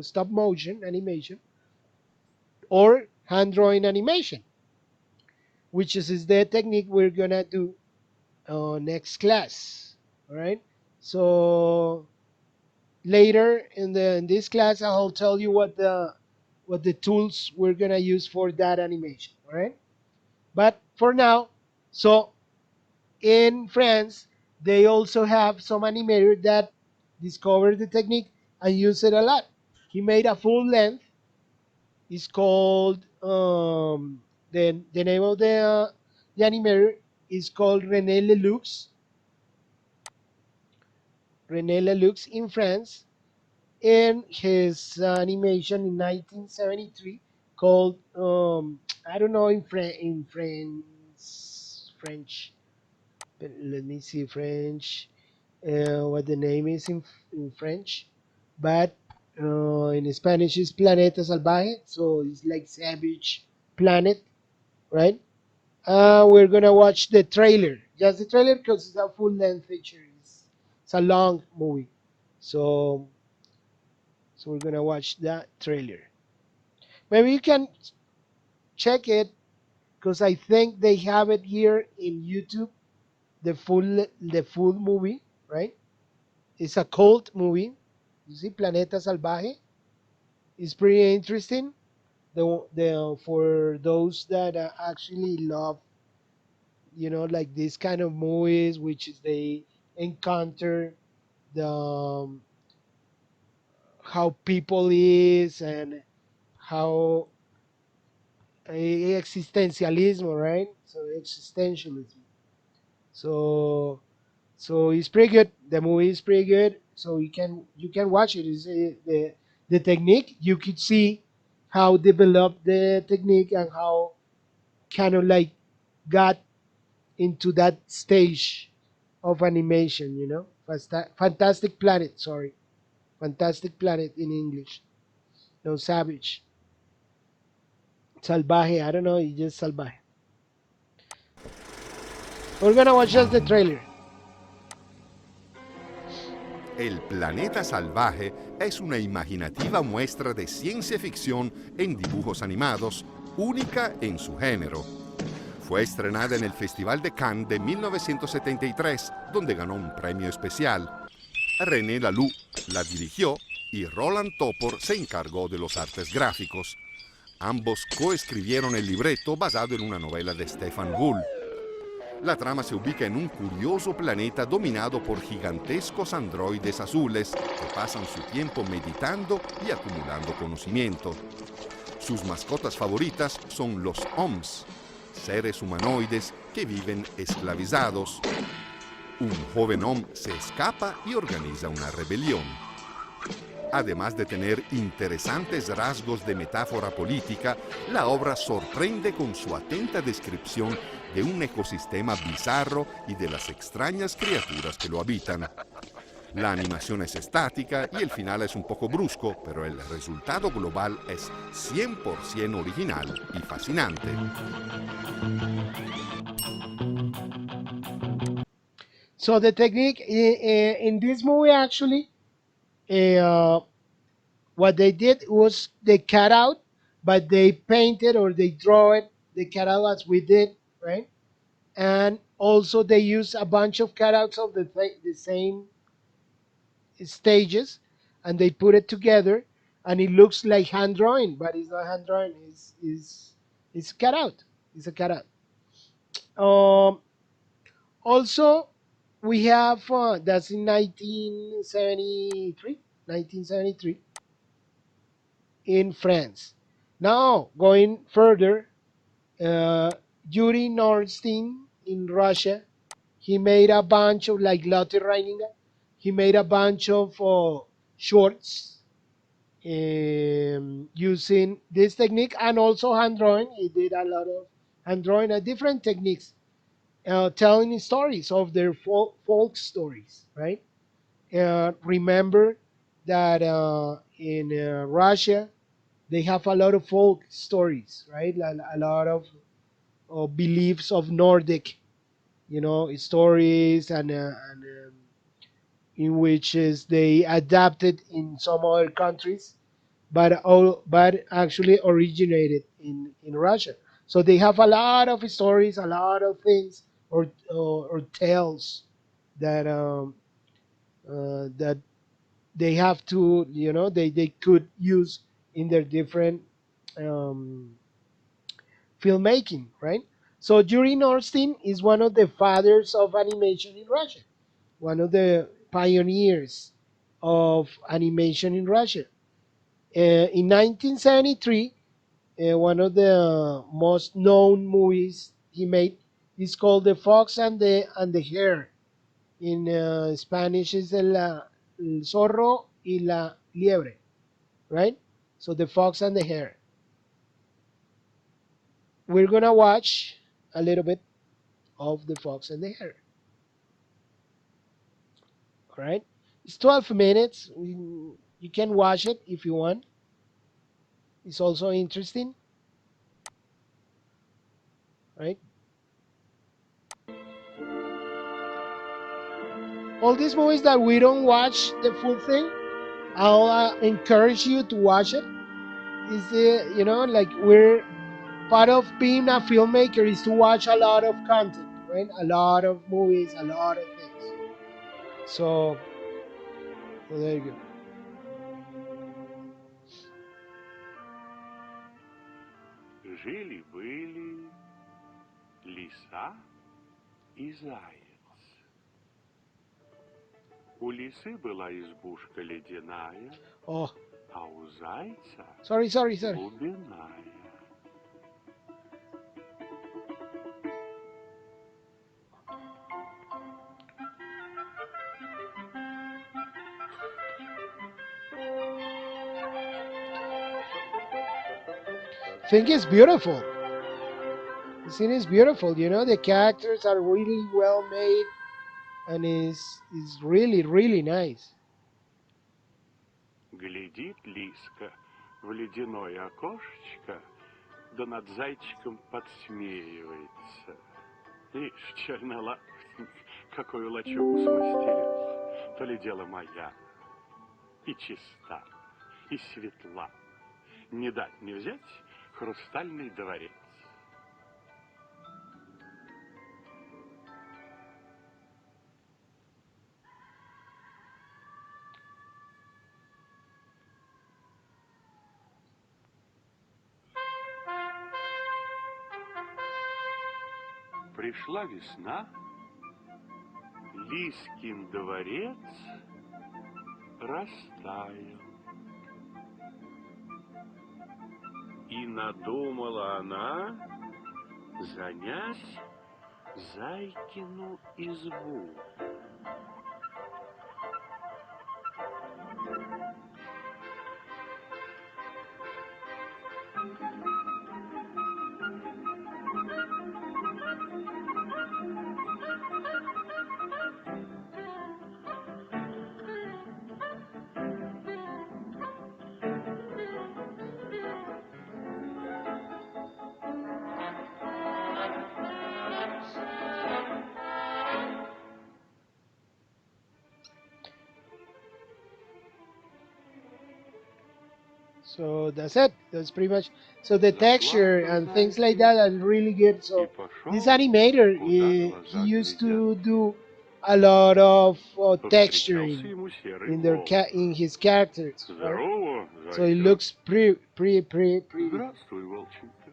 stop motion animation or hand drawing animation, which is the technique we're gonna do next class. All right. So later in this class, I'll tell you what the tools we're gonna use for that animation. All right. But for now, so in France, they also have some animator that discovered the technique and use it a lot. He made a full length. It's called the name of the animator is called René Leloux in France, in his animation in 1973 called I don't know in French. But let me see French. What the name is in French, but in Spanish is Planeta Salvaje, so it's like Savage Planet, right? We're gonna watch the trailer, just the trailer, because it's a full length feature. It's a long movie, so we're gonna watch that trailer. Maybe you can check it because I think they have it here in YouTube, the full movie, right? It's a cult movie. You see, Planeta Salvaje. It's pretty interesting. The for those that actually love, like this kind of movies, which is they encounter the how people is and how existentialism, right? So existentialism. So it's pretty good. The movie is pretty good. So you can watch it. Is the technique you could see how developed the technique and how kind of like got into that stage of animation. Fantastic Planet. Sorry, Fantastic Planet in English. No, Savage. Salvaje. I don't know. It's just Salvaje. We're gonna watch just the trailer. El planeta salvaje es una imaginativa muestra de ciencia ficción en dibujos animados, única en su género. Fue estrenada en el Festival de Cannes de 1973, donde ganó un premio especial. René Laloux la dirigió y Roland Topor se encargó de los artes gráficos. Ambos coescribieron el libreto basado en una novela de Stefan Bull. La trama se ubica en un curioso planeta dominado por gigantescos androides azules que pasan su tiempo meditando y acumulando conocimiento. Sus mascotas favoritas son los OMS, seres humanoides que viven esclavizados. Un joven OM se escapa y organiza una rebelión. Además de tener interesantes rasgos de metáfora política, la obra sorprende con su atenta descripción de un ecosistema bizarro y de las extrañas criaturas que lo habitan. La animación es estática y el final es un poco brusco, pero el resultado global es 100% original y fascinante. So the technique in this movie actually, uh, what they did was they cut out, but they painted or they draw it, the cutout as we did, right? And also they use a bunch of cutouts of the same stages, and they put it together, and it looks like hand drawing, but it's not hand drawing. It's cut out. It's a cutout. Also, we have that's in 1973 in France. Now going further, uh, Yuri Nordstein in Russia, he made a bunch of like Lotte Reininger. He made a bunch of shorts using this technique and also hand drawing. He did a lot of hand drawing and different techniques, telling stories of their folk stories, right? Remember that in Russia they have a lot of folk stories, right? A lot of beliefs of Nordic, stories and in which is they adapted in some other countries, but actually originated in Russia. So they have a lot of stories, a lot of things or tales that that they have to they could use in their different um, filmmaking, right? So Yuri Norstein is one of the fathers of animation in Russia, one of the pioneers of animation in Russia. In 1973, one of the most known movies he made is called The Fox and the Hare. In Spanish is el zorro y la liebre, right? So The Fox and the Hare. We're gonna watch a little bit of The Fox and the Hare. All right, it's 12 minutes. You can watch it if you want. It's also interesting, right? All these movies that we don't watch the full thing, I'll encourage you to watch it. Is the like we're part of being a filmmaker is to watch a lot of content, right? A lot of movies, a lot of things. So there you go. Жили-были лиса и заяц. У лисы была избушка ледяная, Oh, а у зайца sorry. глубинная. Think it's beautiful. The scene is beautiful. The characters are really well made, and is really nice. Глядит лиска в ледяное окошечко, да над зайчиком подсмеивается. Ишь, чернолапник, какую лачугу смастерил, то ли дело моя. И чиста, и светла. Не дать не взять хрустальный дворец. Пришла весна, Лискин дворец растаял. И надумала она занять Зайкину избу. So that's it. That's pretty much. So the texture and things like that are really good. So this animator, he used to do a lot of texturing in in his characters, right? So it looks pretty good. Здравствуй, волченька.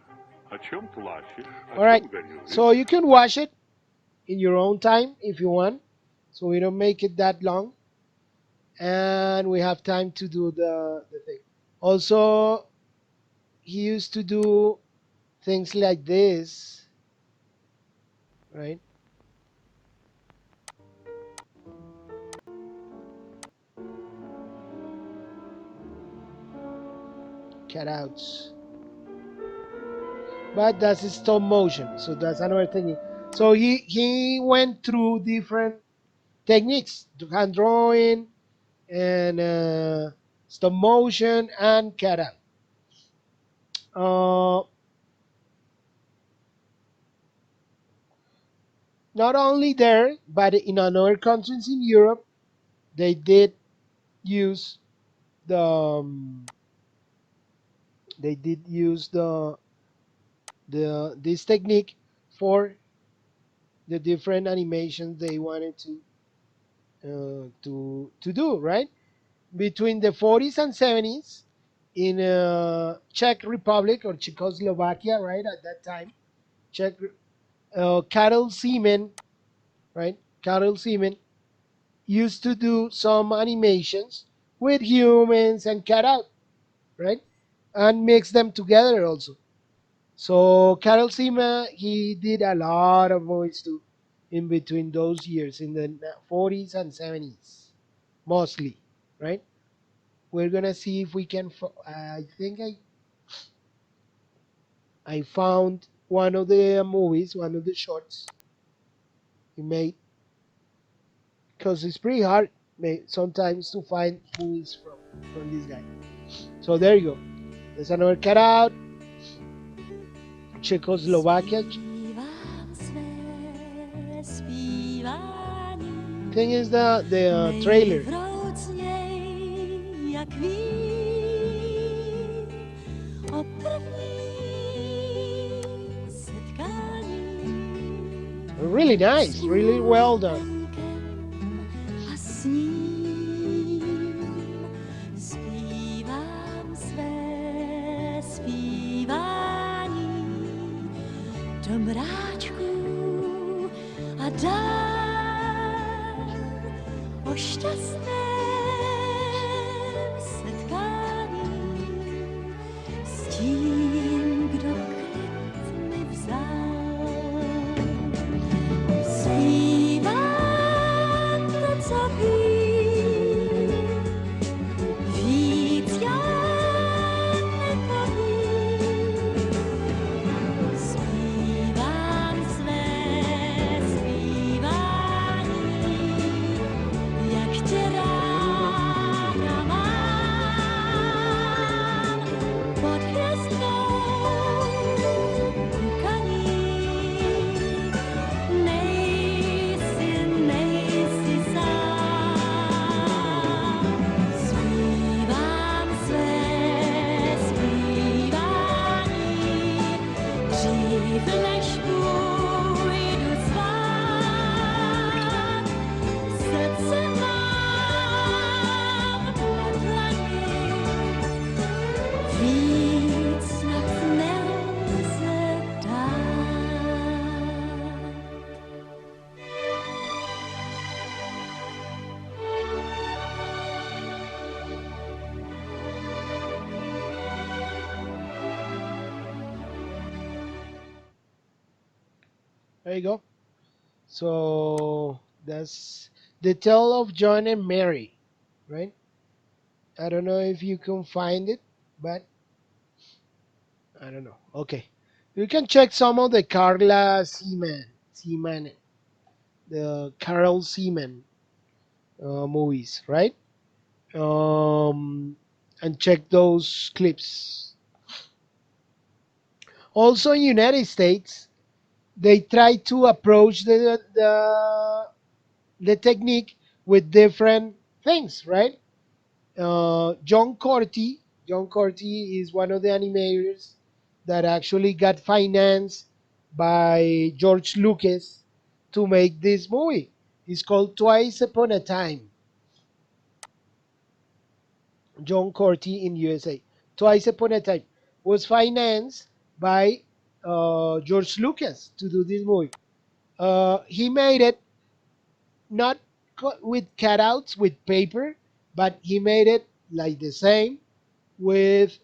О чем плачешь? О All right. чем горюешь? So you can watch it in your own time if you want. So we don't make it that long, and we have time to do the thing. Also, he used to do things like this, right? Cutouts. But that's stop motion, so that's another thing. So he went through different techniques: hand drawing and stop motion and cutout. Uh, Not only there, but in other countries in Europe, they did use the they did use the this technique for the different animations they wanted to do, right? Between the 40s and 70s in Czech Republic or Czechoslovakia, right? At that time, Czech Karel Seaman, right? Karel Seaman used to do some animations with humans and cut out, right? And mix them together also. So Karel Sima, he did a lot of movies too in between those years in the 40s and 70s, mostly, right? We're gonna see if we can. I think I found one of the movies, one of the shorts he made, because it's pretty hard sometimes to find movies from this guy. So there you go. There's another cutout. Czechoslovakia. Thing is the trailer. Really nice, really well done. There you go. So that's the tale of John and Mary, right? I don't know if you can find it, but I don't know. Okay, you can check some of the Seaman, the Carol Seaman movies, right? Um, and check those clips. Also, in United States, they try to approach the technique with different things, right? John Corti. John Corti is one of the animators that actually got financed by George Lucas to make this movie. It's called Twice Upon a Time. John Corti in USA. Twice Upon a Time was financed by George Lucas to do this movie. He made it not with cutouts with paper, but he made it like the same with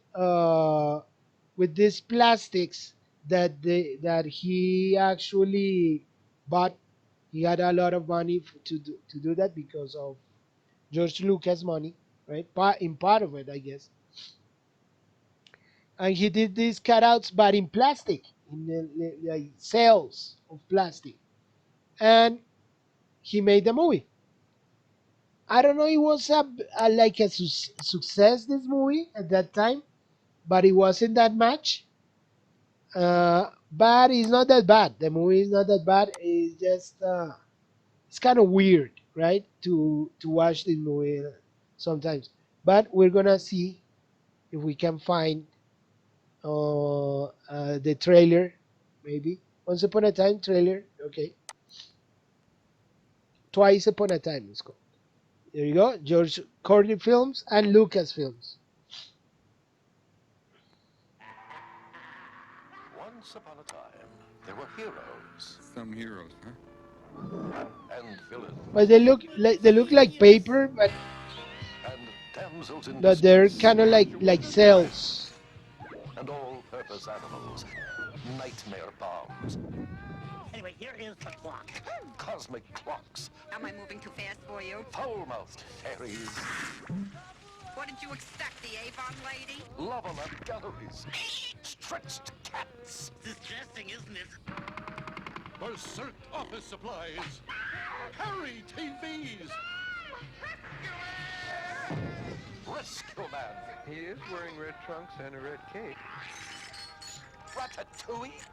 these plastics that he actually bought. He had a lot of money to do that because of George Lucas money, right? In part of it, I guess. And he did these cutouts, but in plastic, in like cells of plastic, and he made the movie. I don't know. It was like a success this movie at that time, but it wasn't that much. But it's not that bad. The movie is not that bad. It's just it's kind of weird, right? To watch this movie sometimes. But we're gonna see if we can find the trailer, maybe Once Upon a Time trailer. Okay, Twice Upon a Time it's called. There you go. George Cordy Films and Lucas Films. Once upon a time, there were heroes. Some heroes, huh? And villains. But they look like paper, And damsels in but they're distress. kind of like cells. And all-purpose animals. Nightmare bombs. Anyway, here is the clock. Cosmic clocks. Am I moving too fast for you? Foul-mouthed fairies. What did you expect, the Avon lady? Lava-lamp galleries. Stretched cats. Distressing, isn't it? Berserk office supplies. Harry TVs. Rescue Man. He is wearing red trunks and a red cape. Ratatouille.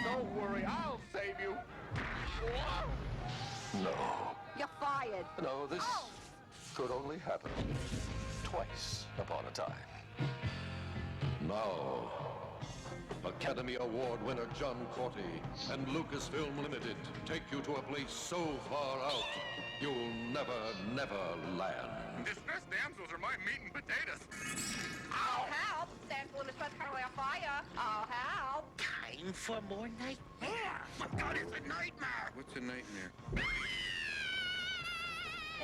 Don't worry, I'll save you. No. You're fired. No, this could only happen twice upon a time. Now, Academy Award winner John Corty and Lucasfilm Limited take you to a place so far out, you'll never, never land. Distressed damsels are my meat and potatoes. I'll help. Damsel in distress, currently on fire. I'll help. Time for more nightmare. My God, it's a nightmare. What's a nightmare?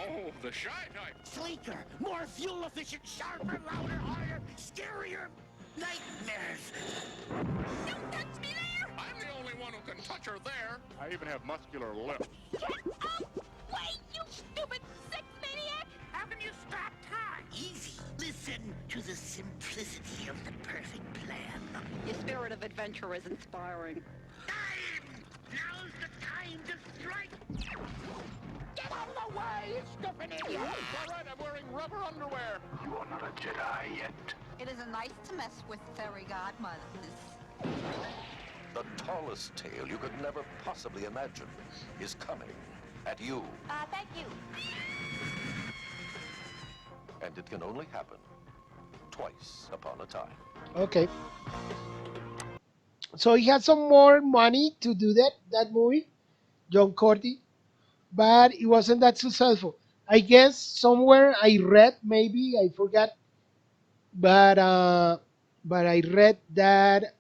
Oh, the shy type. Sleeker, more fuel efficient, sharper, louder, harder, scarier. Nightmares. Don't touch me there. I'm the only one who can touch her there. I even have muscular lips. Get up! Wait, you stupid sex maniac! How can you stop time? Easy. Listen to the simplicity of the perfect plan. Your spirit of adventure is inspiring. Time! Now's the time to strike! Get out of the way, you stupid idiot! All right, I'm wearing rubber underwear. You are not a Jedi yet. It isn't nice to mess with fairy godmothers. The tallest tale you could never possibly imagine is coming at you. Thank you. And it can only happen twice upon a time. Okay. So he had some more money to do that movie, John Cordy, but it wasn't that successful. I guess somewhere I read, maybe I forgot, but I read that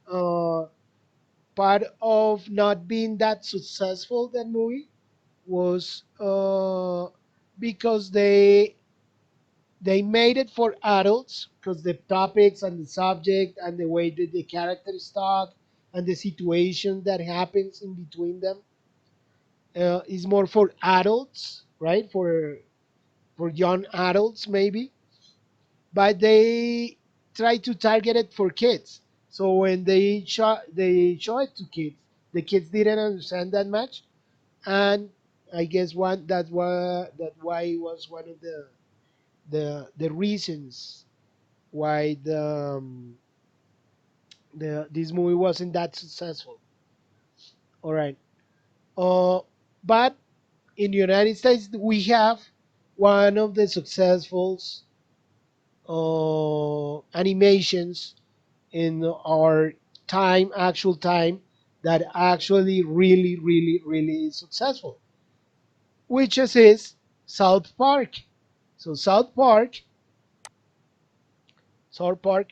part of not being that successful that movie was because they made it for adults because the topics and the subject and the way that the characters talk and the situation that happens in between them is more for adults, right? For young adults maybe, but they try to target it for kids. So when they show it to kids, the kids didn't understand that much, and I guess why it was one of the reasons why the this movie wasn't that successful. All right, but in the United States we have one of the successful animations in our time, actual time, that actually really is successful, which is South Park. So South Park,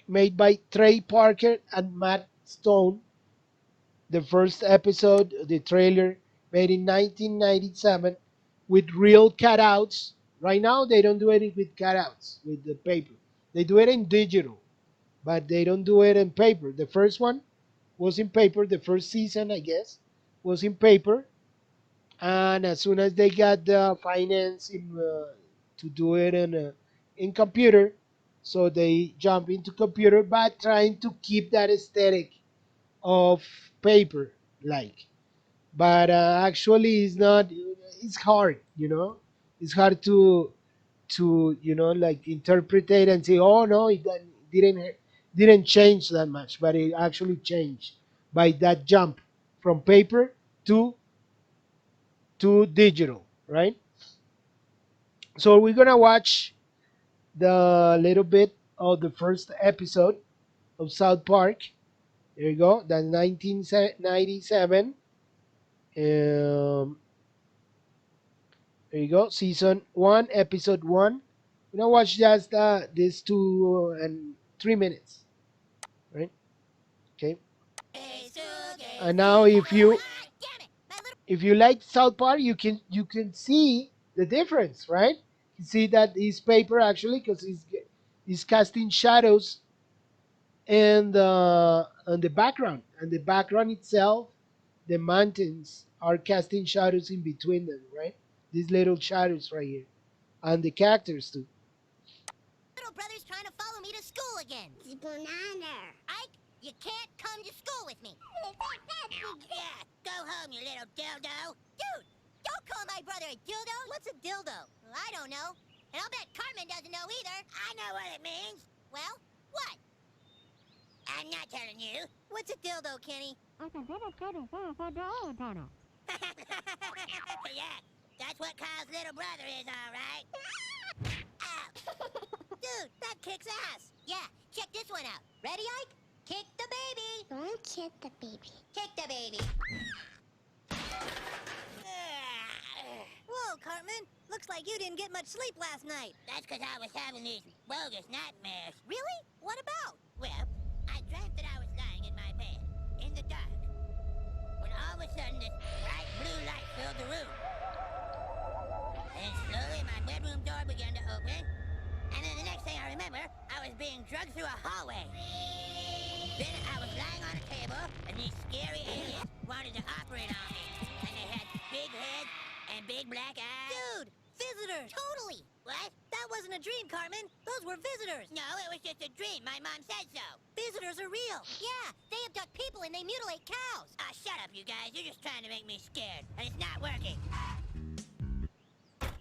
made by Trey Parker and Matt Stone. The first episode, the trailer, made in 1997 with real cutouts. Right now, they don't do it with cutouts, with the paper. They do it in digital, but they don't do it in paper. The first one was in paper. The first season, I guess, was in paper. And as soon as they got the finance to do it in computer, so they jump into computer, but trying to keep that aesthetic of paper, like. But actually, it's not. It's hard, It's hard to like interpret it and say, oh no, didn't change that much, but it actually changed by that jump from paper to digital, right? So we're gonna watch the little bit of the first episode of South Park. There you go. That's 1997. There you go. Season 1, episode 1. We're gonna watch just these 2 and 3 minutes, right? Okay. And now, if you like South Park, you can see the difference, right? You see that his paper actually, because he's casting shadows and on the background, and the background itself, the mountains are casting shadows in between them, right? These little shadows right here, and the characters too. Little brother's trying to follow me to school again. It's banana. Ike, you can't come to school with me. Yeah, go home, you little dildo. Dude, don't call my brother a dildo. What's a dildo? Well, I don't know. And I'll bet Cartman doesn't know either. I know what it means. Well, what? I'm not telling you. What's a dildo, Kenny? Yeah, that's what Kyle's little brother is, all right. Ow. Dude, that kicks ass. Yeah, check this one out. Ready, Ike? Kick the baby. Don't kick the baby. Kick the baby. Whoa, Cartman. Looks like you didn't get much sleep last night. That's because I was having these bogus nightmares. Really? What about? Well, I dreamt that I was lying in my bed, in the dark, when all of a sudden this bright blue light filled the room. Then slowly my bedroom door began to open, and then the next thing I remember, I was being drugged through a hallway. Then I was lying on a table, and these scary aliens wanted to operate on me. And they had big heads and big black eyes. Dude, visitors! Totally! What? That wasn't a dream, Cartman. Those were visitors. No, it was just a dream. My mom said so. Visitors are real. Yeah, they abduct people and they mutilate cows. Ah, shut up, you guys. You're just trying to make me scared, and it's not working.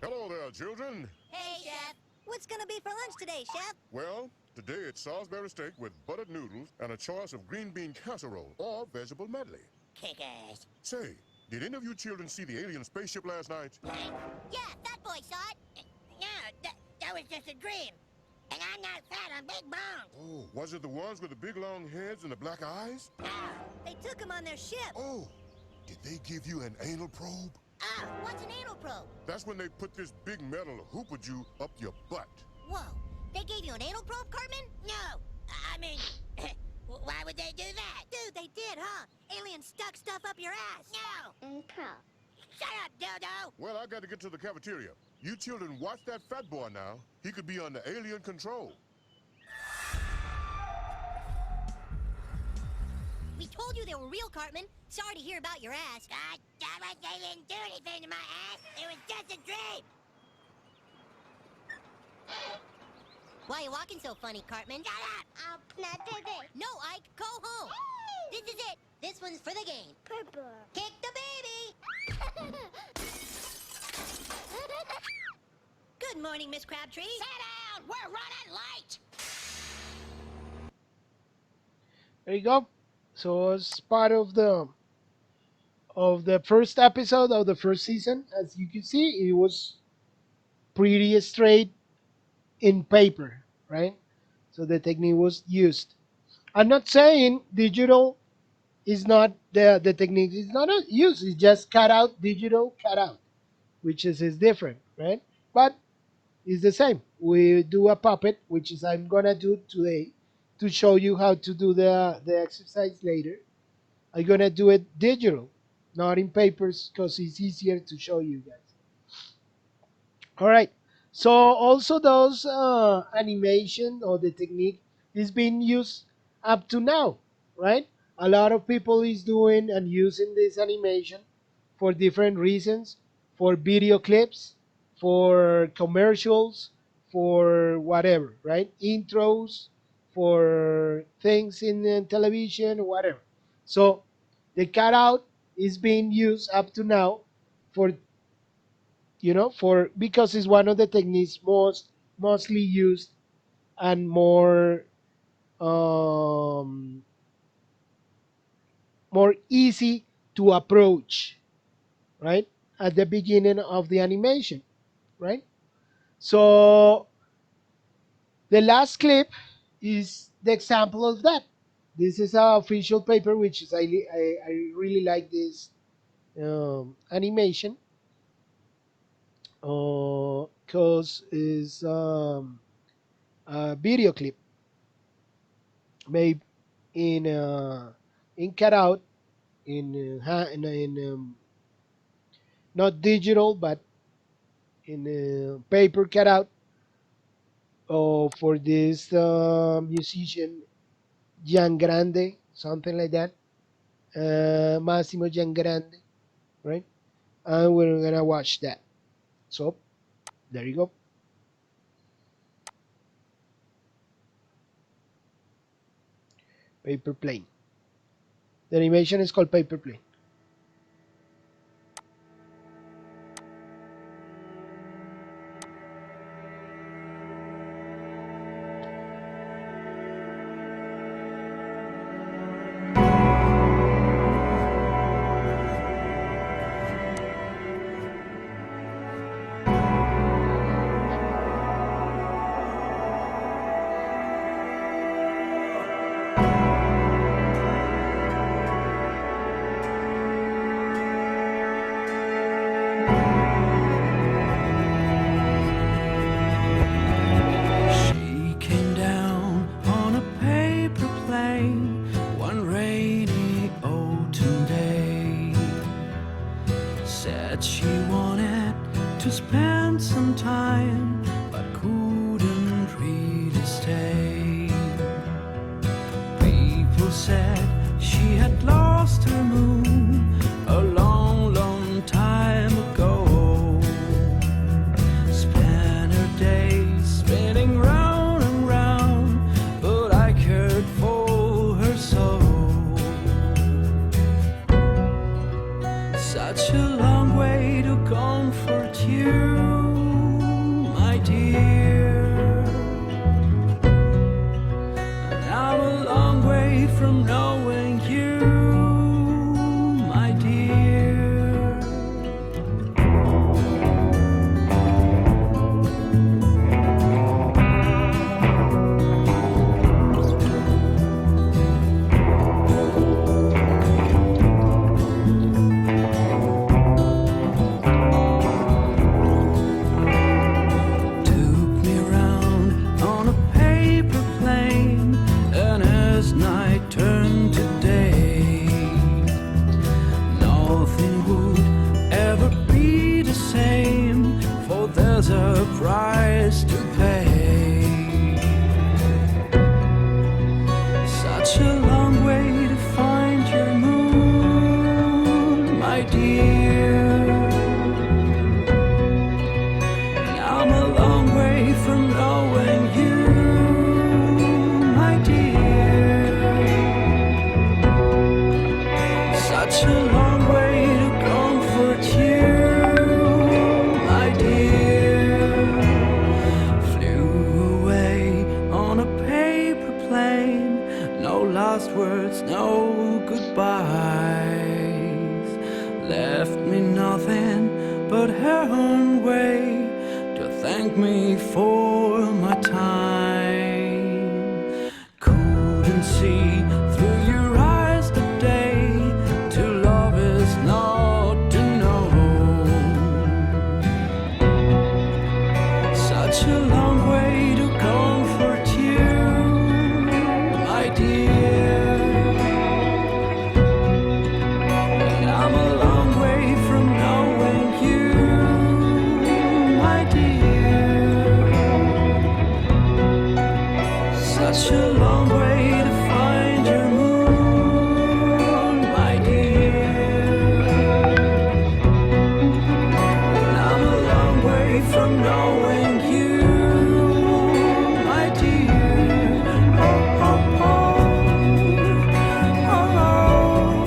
Hello there, children. Hey, Chef. What's gonna be for lunch today, Chef? Well, today it's Salisbury steak with buttered noodles and a choice of green bean casserole or vegetable medley. Kick ass. Say, did any of you children see the alien spaceship last night? Yeah, that boy saw it. No, that was just a dream. And I'm not fat, I'm big boned. Oh, was it the ones with the big long heads and the black eyes? They took him on their ship. Oh, did they give you an anal probe? Ah, what's an anal probe? That's when they put this big metal hoopajou up your butt. Whoa, they gave you an anal probe, Cartman? No, I mean, why would they do that? Dude, they did, huh? Aliens stuck stuff up your ass. No. And probe. Shut up, dildo. Well, I got to get to the cafeteria. You children watch that fat boy now. He could be under alien control. We told you they were real, Cartman. Sorry to hear about your ass. God damn it, they didn't do anything to my ass. It was just a dream. Why are you walking so funny, Cartman? Shut up! No, Ike, go home. This is it. This one's for the game. Purple. Kick the baby! Good morning, Miss Crabtree. Sit down! We're running late! There you go. So it's part of the first episode of the first season. As you can see, it was pretty straight in paper, right? So the technique was used. I'm not saying digital is not the technique is not used. It's just cut out digital cut out, which is different, right? But it's the same. We do a puppet, which is I'm gonna do today to show you how to do the exercise later. I'm gonna do it digital, not in papers, because it's easier to show you guys. All right. So also those animation or the technique is being used up to now, right? A lot of people is doing and using this animation for different reasons, for video clips, for commercials, for whatever, right? Intros, for things in television, whatever. So the cutout is being used up to now for for because it's one of the techniques mostly used and um, more easy to approach, right? At the beginning of the animation, right? So the last clip is the example of that. This is a official paper, which is I really like this animation because it's a video clip made in cutout in not digital but in paper cutout for this musician Gian Grande, something like that, Massimo Gian Grande, right? And we're gonna watch that. So there you go. Paper plane. The animation is called paper plane. She came down on a paper plane one rainy autumn day. Said she wanted to spend some time, but couldn't really stay. People said she had lost her moon a long, long time ago. Spent her days spinning round and round, but I cared for her so. Such a long way to comfort you, my dear. And I'm a long way from knowing you, my dear. Took me round on a paper plane, and as night turned to last words, no goodbyes. Left me nothing but her own way to thank me for my time. Couldn't see through your eyes today. To love is not to know. Such a long way to comfort you, my dear. And I'm a long way from knowing you, my dear. Such a long way to find your moon, my dear. And I'm a long way from knowing you, my dear. Oh, oh, oh, and a long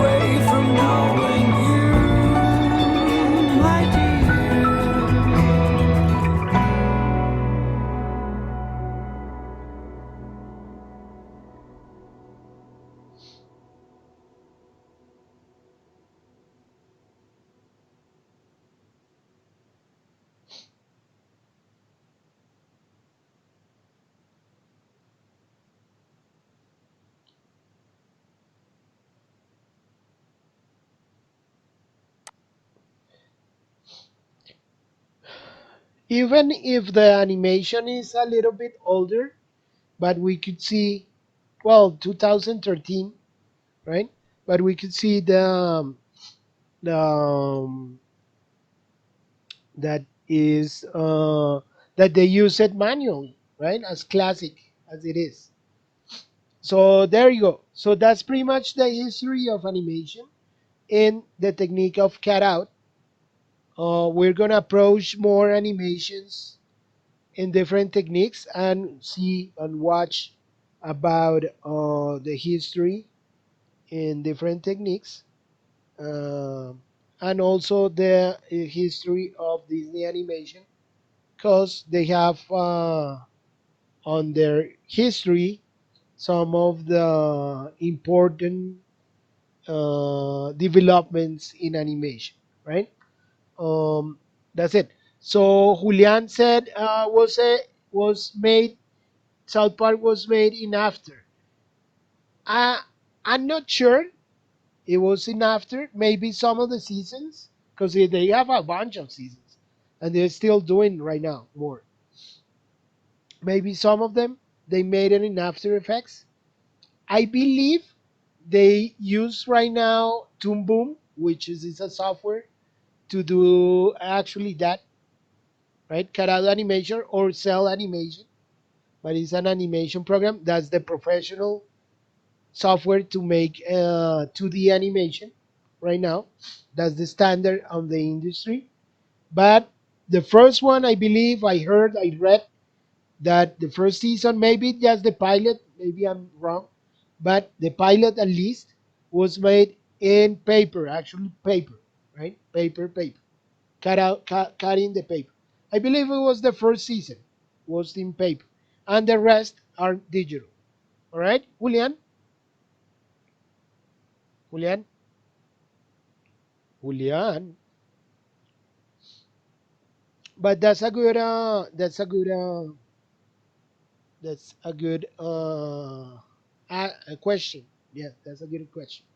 way from knowing you, my dear. Even if the animation is a little bit older, but we could see, well, 2013, right? But we could see the that is that they use it manually, right? As classic as it is. So there you go. So that's pretty much the history of animation in the technique of cutout. We're gonna approach more animations in different techniques and see and watch about the history in different techniques, um, and also the history of Disney animation, because they have on their history some of the important developments in animation, right? That's it. So Julian said was made South Park was made in after. I I'm not sure it was in after. Maybe some of the seasons, because they have a bunch of seasons, and they're still doing right now more. Maybe some of them they made it in After Effects. I believe they use right now Toon Boom, which is a software to do actually that, right? Cutout animation or cell animation, but it's an animation program. That's the professional software to make 2D animation right now. That's the standard on the industry. But the first one, I believe, I read that the first season, maybe just the pilot, maybe I'm wrong, but the pilot at least was made in paper, actually paper, right? Paper, cutting the paper. I believe it was the first season was in paper, and the rest are digital. All right, Julian, Julian. But that's a good a question. Yeah, that's a good question.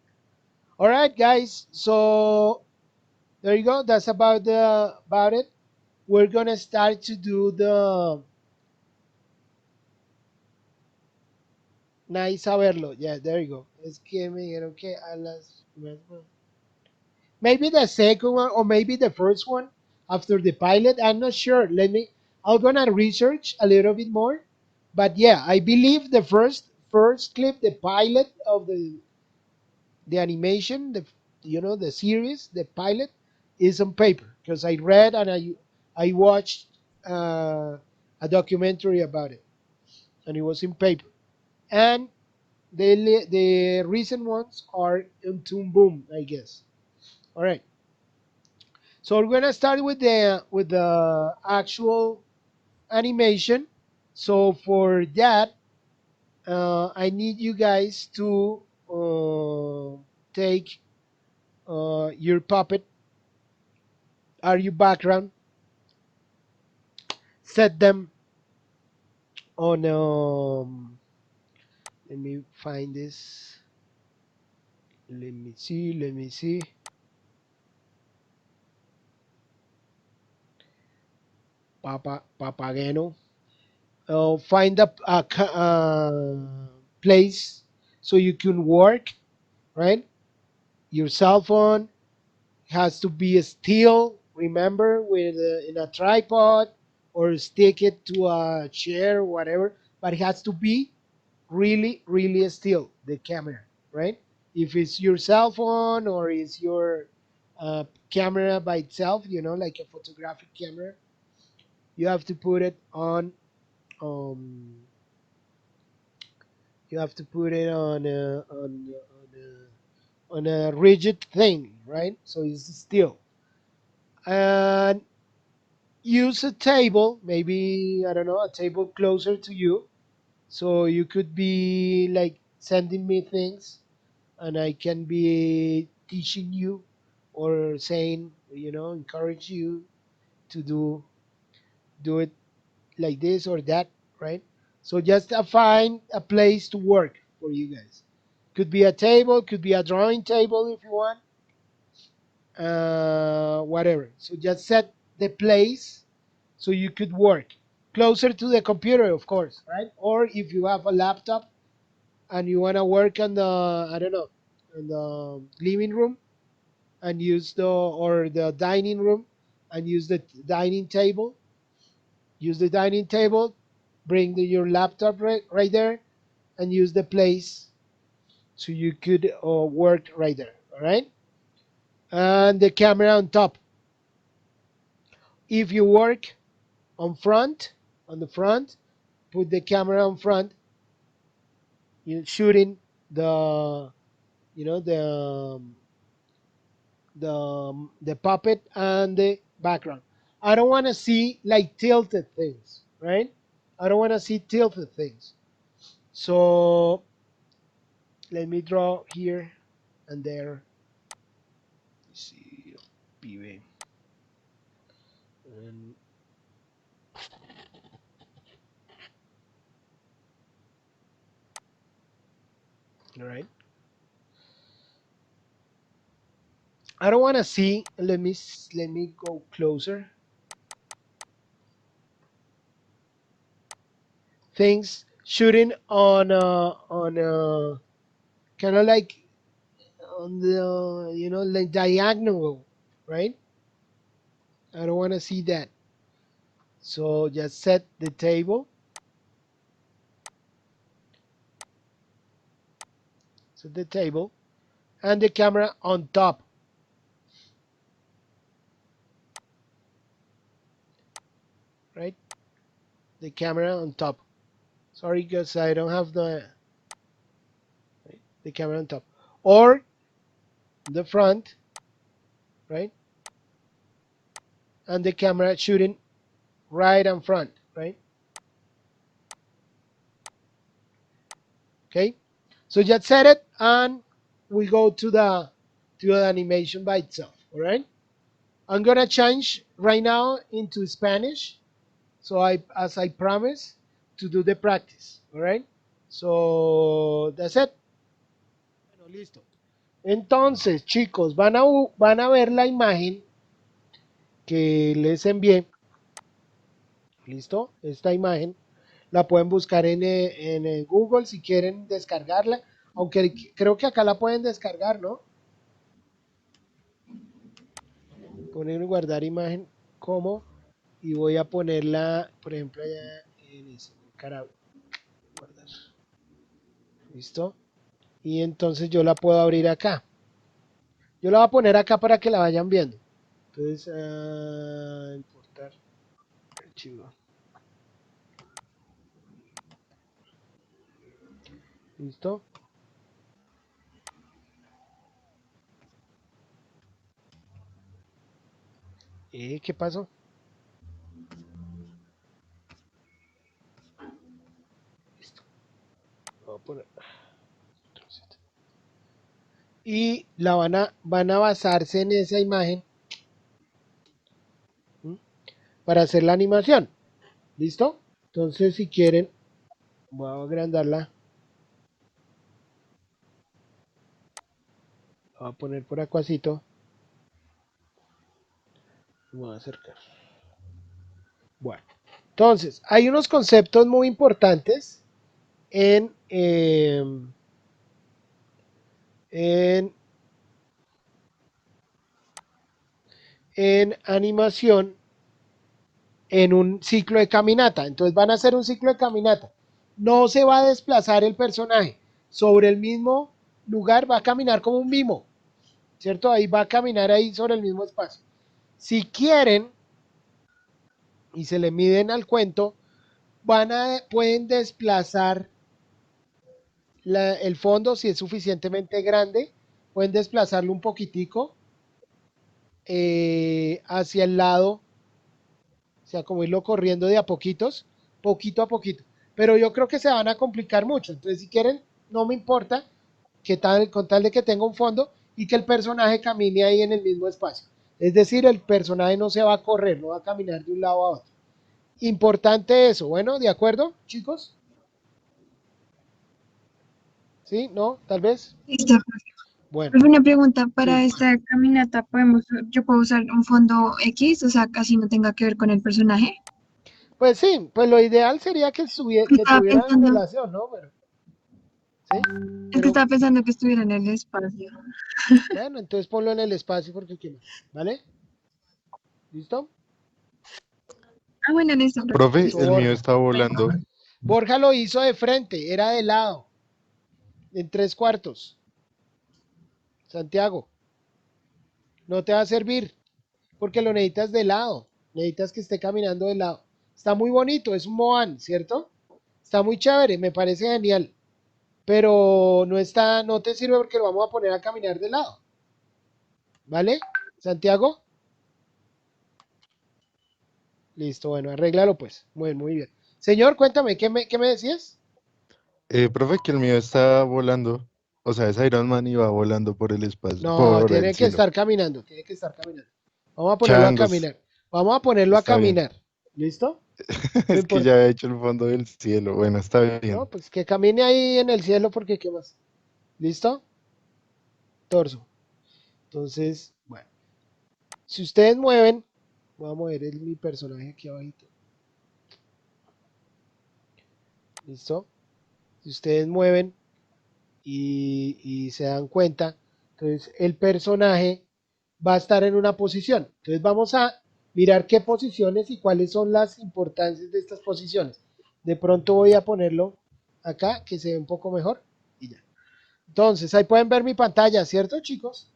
All right, guys. So there you go. That's about it. We're gonna start to do the nice saberlo. Yeah, there you go. Es que me dijeron que a las maybe the second one or maybe the first one after the pilot. I'm not sure. I'm gonna research a little bit more. But yeah, I believe the first clip, the pilot of the animation, the series, the pilot, is on paper because I read and I watched a documentary about it, and it was in paper. And the recent ones are on Toon Boom, I guess. All right. So we're gonna start with the actual animation. So for that, I need you guys to take your puppet, are your background, set them on. Let me find this. Let me see. Let me see. Papageno. Find place so you can work, right? Your cell phone has to be still, remember, with in a tripod or stick it to a chair, whatever, but it has to be really, really still, the camera, right? If it's your cell phone or it's your camera by itself, like a photographic camera, you have to put it on. Um, you have to put it on a rigid thing, right? So it's still. And use a table, maybe, I don't know, a table closer to you. So you could be like sending me things and I can be teaching you or saying, encourage you to do it like this or that, right? So just find a place to work for you guys. Could be a table, could be a drawing table if you want, whatever. So just set the place so you could work closer to the computer, of course, right? Or if you have a laptop and you want to work on the, I don't know, in the living room and use or the dining room and use the dining table, use the dining table, bring your laptop right there and use the place so you could work right there, all right? And the camera on top. If you work on the front, put the camera on front, you shooting the, the puppet and the background. I don't want to see like tilted things, right? I don't want to see tilted things. So let me draw here and there. Let's see, pibe. And, all right. I don't want to see. Let me go closer. Things shooting on kind of like on the like diagonal, right? I don't want to see that. So just set the table. Set the table and the camera on top, right? The camera on top. Sorry, because I don't have the camera on top. Or the front, right? And the camera shooting right in front, right? Okay. So just set it and we go to the animation by itself. All right. I'm gonna change right now into Spanish. So as I promised, to do the practice. All right. So that's it. Bueno, listo. Entonces, chicos, van a ver la imagen que les envié. Listo. Esta imagen la pueden buscar en Google si quieren descargarla. Aunque creo que acá la pueden descargar, ¿no? Poner guardar imagen como y voy a ponerla, por ejemplo, allá en ese, cara, guardar. ¿Listo? Y entonces yo la puedo abrir acá. Yo la voy a poner acá para que la vayan viendo. Entonces, importar archivo. ¿Listo? ¿Qué pasó? Listo. Voy a poner. Y la van a basarse en esa imagen. ¿Mm? Para hacer la animación. ¿Listo? Entonces, si quieren, voy a agrandarla. Voy a poner por acuacito. Voy a acercar. Bueno. Entonces, hay unos conceptos muy importantes en, en, en animación en un ciclo de caminata. Entonces van a hacer un ciclo de caminata. No se va a desplazar el personaje. Sobre el mismo lugar va a caminar como un mimo. ¿Cierto? Ahí va a caminar ahí sobre el mismo espacio. Si quieren y se le miden al cuento, pueden desplazar el fondo si es suficientemente grande. Pueden desplazarlo un poquitico hacia el lado, o sea, como irlo corriendo de a poquitos, poquito a poquito. Pero yo creo que se van a complicar mucho. Entonces, si quieren, no me importa que tal, con tal de que tenga un fondo y que el personaje camine ahí en el mismo espacio. Es decir, el personaje no se va a correr, no va a caminar de un lado a otro. Importante eso. Bueno, ¿de acuerdo, chicos? ¿Sí? ¿No? ¿Tal vez? Listo. Bueno, Profe, una pregunta, para sí. esta caminata yo puedo usar un fondo X, o sea, casi no tenga que ver con el personaje. Pues sí, pues lo ideal sería que Estaba tuvieran pensando, relación, ¿no? Pero, ¿sí? es que Pero estaba pensando que estuviera en el espacio. bueno, entonces ponlo en el espacio porque ¿qué más? ¿Vale? ¿Listo? Ah, bueno, listo, profe. Profe, Listo, el mío Borja. está volando. Borja lo hizo de frente, era de lado, en 3/4. Santiago, no te va a servir porque lo necesitas de lado. Necesitas que esté caminando de lado. Está muy bonito, es un Moan, ¿cierto? Está muy chévere, me parece genial. Pero no te sirve porque lo vamos a poner a caminar de lado. ¿Vale? Santiago, listo, bueno, arréglalo pues. Muy bien. Señor, cuéntame, qué me decías? Profe, que el mío está volando. O sea, es Iron Man y va volando por el espacio, No, por el tiene que cielo. estar caminando, tiene que estar caminando. Vamos a ponerlo a Changos, caminar. Vamos a ponerlo a está bien. caminar. ¿Listo? Lo Es que ya importa. he hecho el fondo del cielo. Bueno, está No, bien. pues que camine ahí en el cielo porque qué más. ¿Listo? Torso. Entonces, bueno. Si ustedes mueven, voy a mover mi personaje aquí abajito. ¿Listo? Si ustedes mueven y se dan cuenta, entonces el personaje va a estar en una posición. Entonces vamos a mirar qué posiciones y cuáles son las importancias de estas posiciones. De pronto voy a ponerlo acá, que se ve un poco mejor. Y ya. Entonces, ahí pueden ver mi pantalla, ¿cierto, chicos?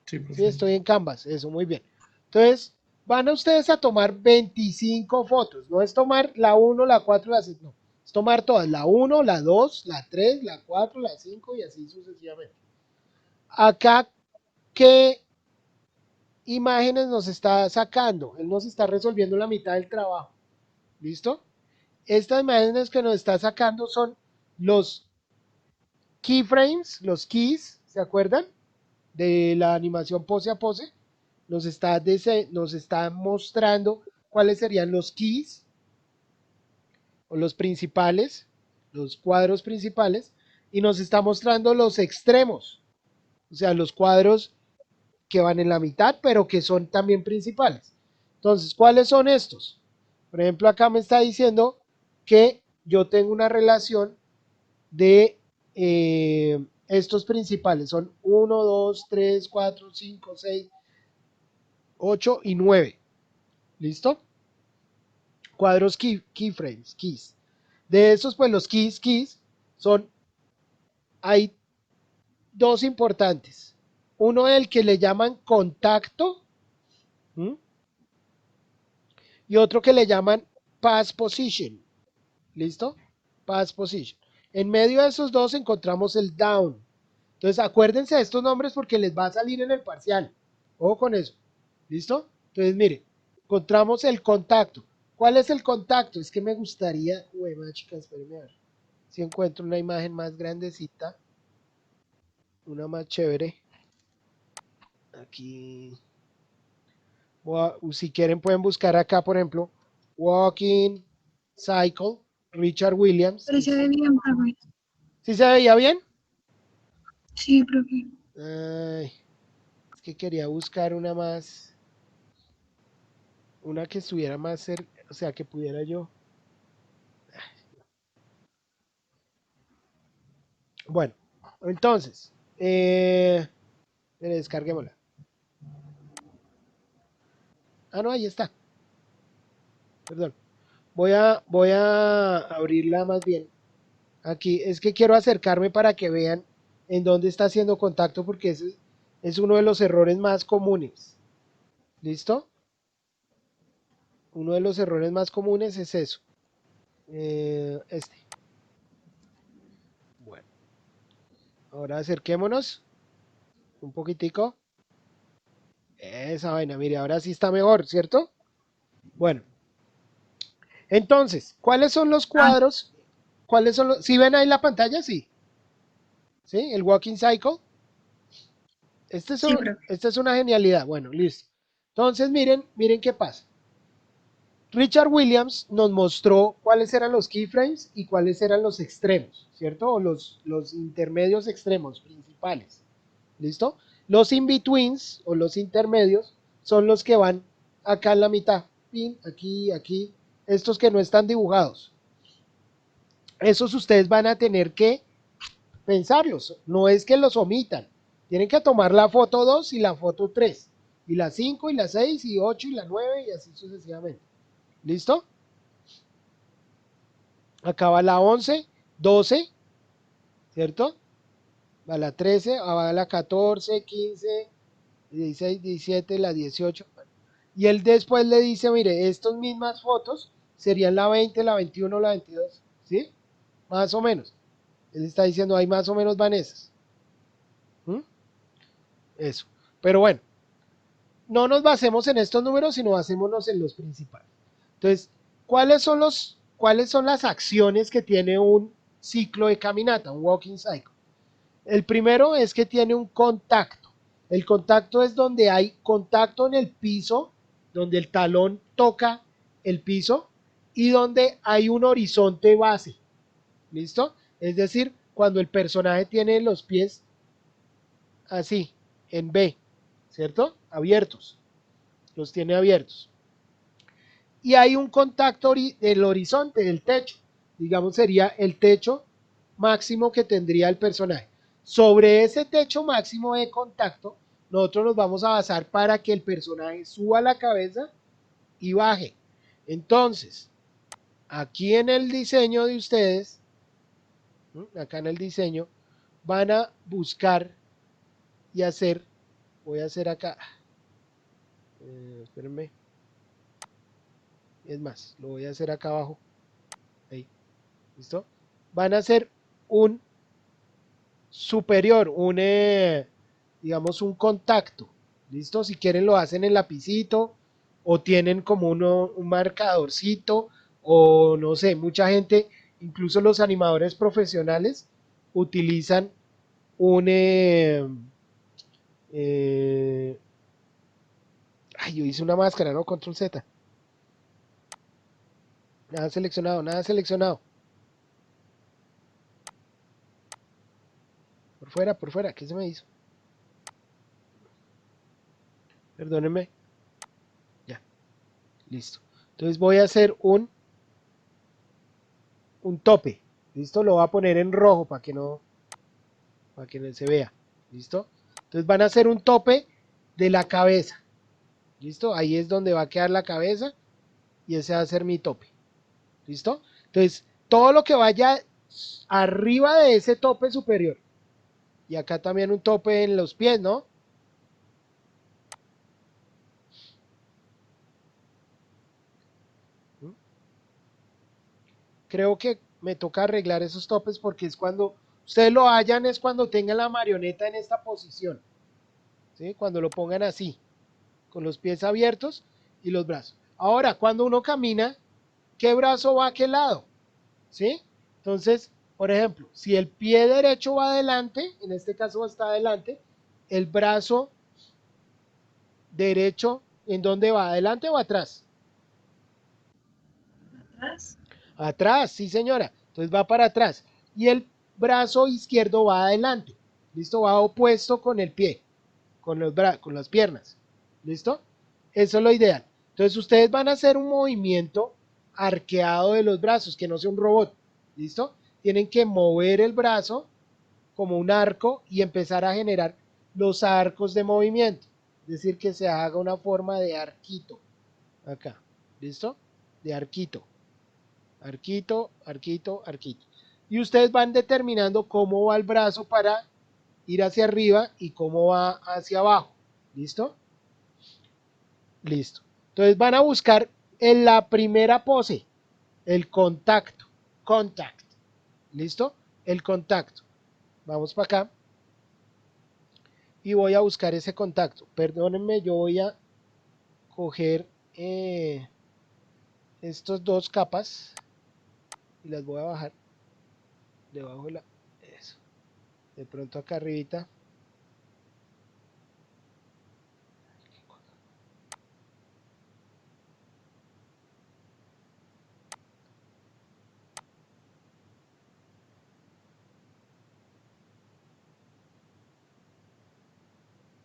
Sí, Sí, profe. estoy en Canvas, eso, muy bien. Entonces, van a ustedes a tomar 25 fotos. No es tomar la uno, la 4, la 5, no. Es tomar todas, la uno, la 2, la 3, la 4, la 5 y así sucesivamente. Acá, ¿qué imágenes nos está sacando? Él nos está resolviendo la mitad del trabajo. ¿Listo? Estas imágenes que nos está sacando son los keyframes, los keys, ¿se acuerdan? De la animación pose a pose. Nos está mostrando cuáles serían los keys o los principales, los cuadros principales, y nos está mostrando los extremos, o sea, los cuadros que van en la mitad, pero que son también principales. Entonces, ¿cuáles son estos? Por ejemplo, acá me está diciendo que yo tengo una relación de estos principales. Son uno, 2, 3, 4, 5, 6, 8 y 9. ¿Listo? Cuadros keyframes, keys. De esos, pues los keys son, hay dos importantes. uno del que le llaman contacto, ¿m? Y otro que le llaman pass position. ¿Listo? Pass position. En medio de esos dos encontramos el down. Entonces acuérdense de estos nombres porque les va a salir en el parcial. Ojo con eso. ¿Listo? Entonces mire, encontramos el contacto. ¿Cuál es el contacto? Es que me gustaría, chicas, espérenme a ver si encuentro una imagen más grandecita, una más chévere. Aquí, si quieren pueden buscar acá, por ejemplo, Walking Cycle, Richard Williams. Pero se ve bien, profe. ¿Sí se veía bien? Sí, profe. Ay, es que quería buscar una más, una que estuviera más cerca, o sea, que pudiera yo. Bueno, entonces, descarguémosla. Ah, no, ahí está. Perdón. Voy a abrirla más bien. Aquí es que quiero acercarme para que vean en dónde está haciendo contacto porque ese es uno de los errores más comunes. ¿Listo? Uno de los errores más comunes es eso. Este. Bueno, ahora acerquémonos un poquitico. Esa vaina, mire, ahora sí está mejor, ¿cierto? Bueno, entonces, ¿cuáles son los cuadros? ¿Cuáles son los? ¿Sí ven ahí la pantalla? Sí. ¿Sí? El walking cycle. Sí, profe. Esta es una genialidad. Bueno, listo. Entonces, miren qué pasa. Richard Williams nos mostró cuáles eran los keyframes y cuáles eran los extremos, ¿cierto? O los intermedios extremos principales. ¿Listo? Los in-betweens o los intermedios son los que van acá en la mitad. Pin, aquí, aquí. Estos que no están dibujados. Esos ustedes van a tener que pensarlos. No es que los omitan. Tienen que tomar la foto 2 y la foto 3. Y la 5 y la 6 y 8 y la 9 y así sucesivamente. ¿Listo? Acá va la 11, 12, ¿cierto? Va la 13, va la 14, 15, 16, 17, la 18. Y él después le dice, mire, estas mismas fotos serían la 20, la 21, la 22. ¿Sí? Más o menos. Él está diciendo, ahí más o menos van esas. ¿Mm? Eso. Pero bueno, no nos basemos en estos números, sino basémonos en los principales. Entonces, cuáles son las acciones que tiene un ciclo de caminata, un walking cycle? El primero es que tiene un contacto. El contacto es donde hay contacto en el piso, donde el talón toca el piso y donde hay un horizonte base. ¿Listo? Es decir, cuando el personaje tiene los pies así, en B, ¿cierto? Abiertos. Los tiene abiertos. Y hay un contacto del horizonte, del techo. Digamos, sería el techo máximo que tendría el personaje. Sobre ese techo máximo de contacto, nosotros nos vamos a basar para que el personaje suba la cabeza y baje. Entonces, aquí en el diseño de ustedes, acá en el diseño, van a buscar y hacer, voy a hacer acá, espérenme, es más, lo voy a hacer acá abajo, ahí, ¿listo? Van a hacer un superior, digamos, un contacto. ¿Listo? Si quieren lo hacen en lapicito o tienen como un marcadorcito o no sé, mucha gente, incluso los animadores profesionales, utilizan un... ay, yo hice una máscara, ¿no? Control Z. Nada seleccionado, nada seleccionado. Por fuera, ¿qué se me hizo? Perdónenme. Ya, listo. Entonces voy a hacer un tope. ¿Listo? Lo voy a poner en rojo para que no se vea. ¿Listo? Entonces van a hacer un tope de la cabeza. ¿Listo? Ahí es donde va a quedar la cabeza y ese va a ser mi tope. ¿Listo? Entonces, todo lo que vaya arriba de ese tope superior. Y acá también un tope en los pies, ¿no? creo que me toca arreglar esos topes porque es cuando ustedes lo hallan, es cuando tengan la marioneta en esta posición, ¿sí? Cuando lo pongan así, con los pies abiertos y los brazos. Ahora, cuando uno camina, ¿qué brazo va a qué lado? ¿Sí? Entonces, por ejemplo, si el pie derecho va adelante, en este caso está adelante, el brazo derecho, ¿en dónde va? ¿Adelante o atrás? Atrás. Atrás, sí señora. Entonces va para atrás. Y el brazo izquierdo va adelante. ¿Listo? Va opuesto con el pie, con las piernas. ¿Listo? Eso es lo ideal. Entonces ustedes van a hacer un movimiento arqueado de los brazos, que no sea un robot. ¿Listo? Tienen que mover el brazo como un arco y empezar a generar los arcos de movimiento. Es decir, que se haga una forma de arquito. Acá. ¿Listo? De arquito. Arquito, arquito, arquito. Y ustedes van determinando cómo va el brazo para ir hacia arriba y cómo va hacia abajo. ¿Listo? Listo. Entonces van a buscar en la primera pose el contacto. Contact. ¿Listo? El contacto. Vamos para acá. Y voy a buscar ese contacto. Perdónenme, yo voy a coger estos dos capas y las voy a bajar debajo de la... Eso. De pronto acá arribita.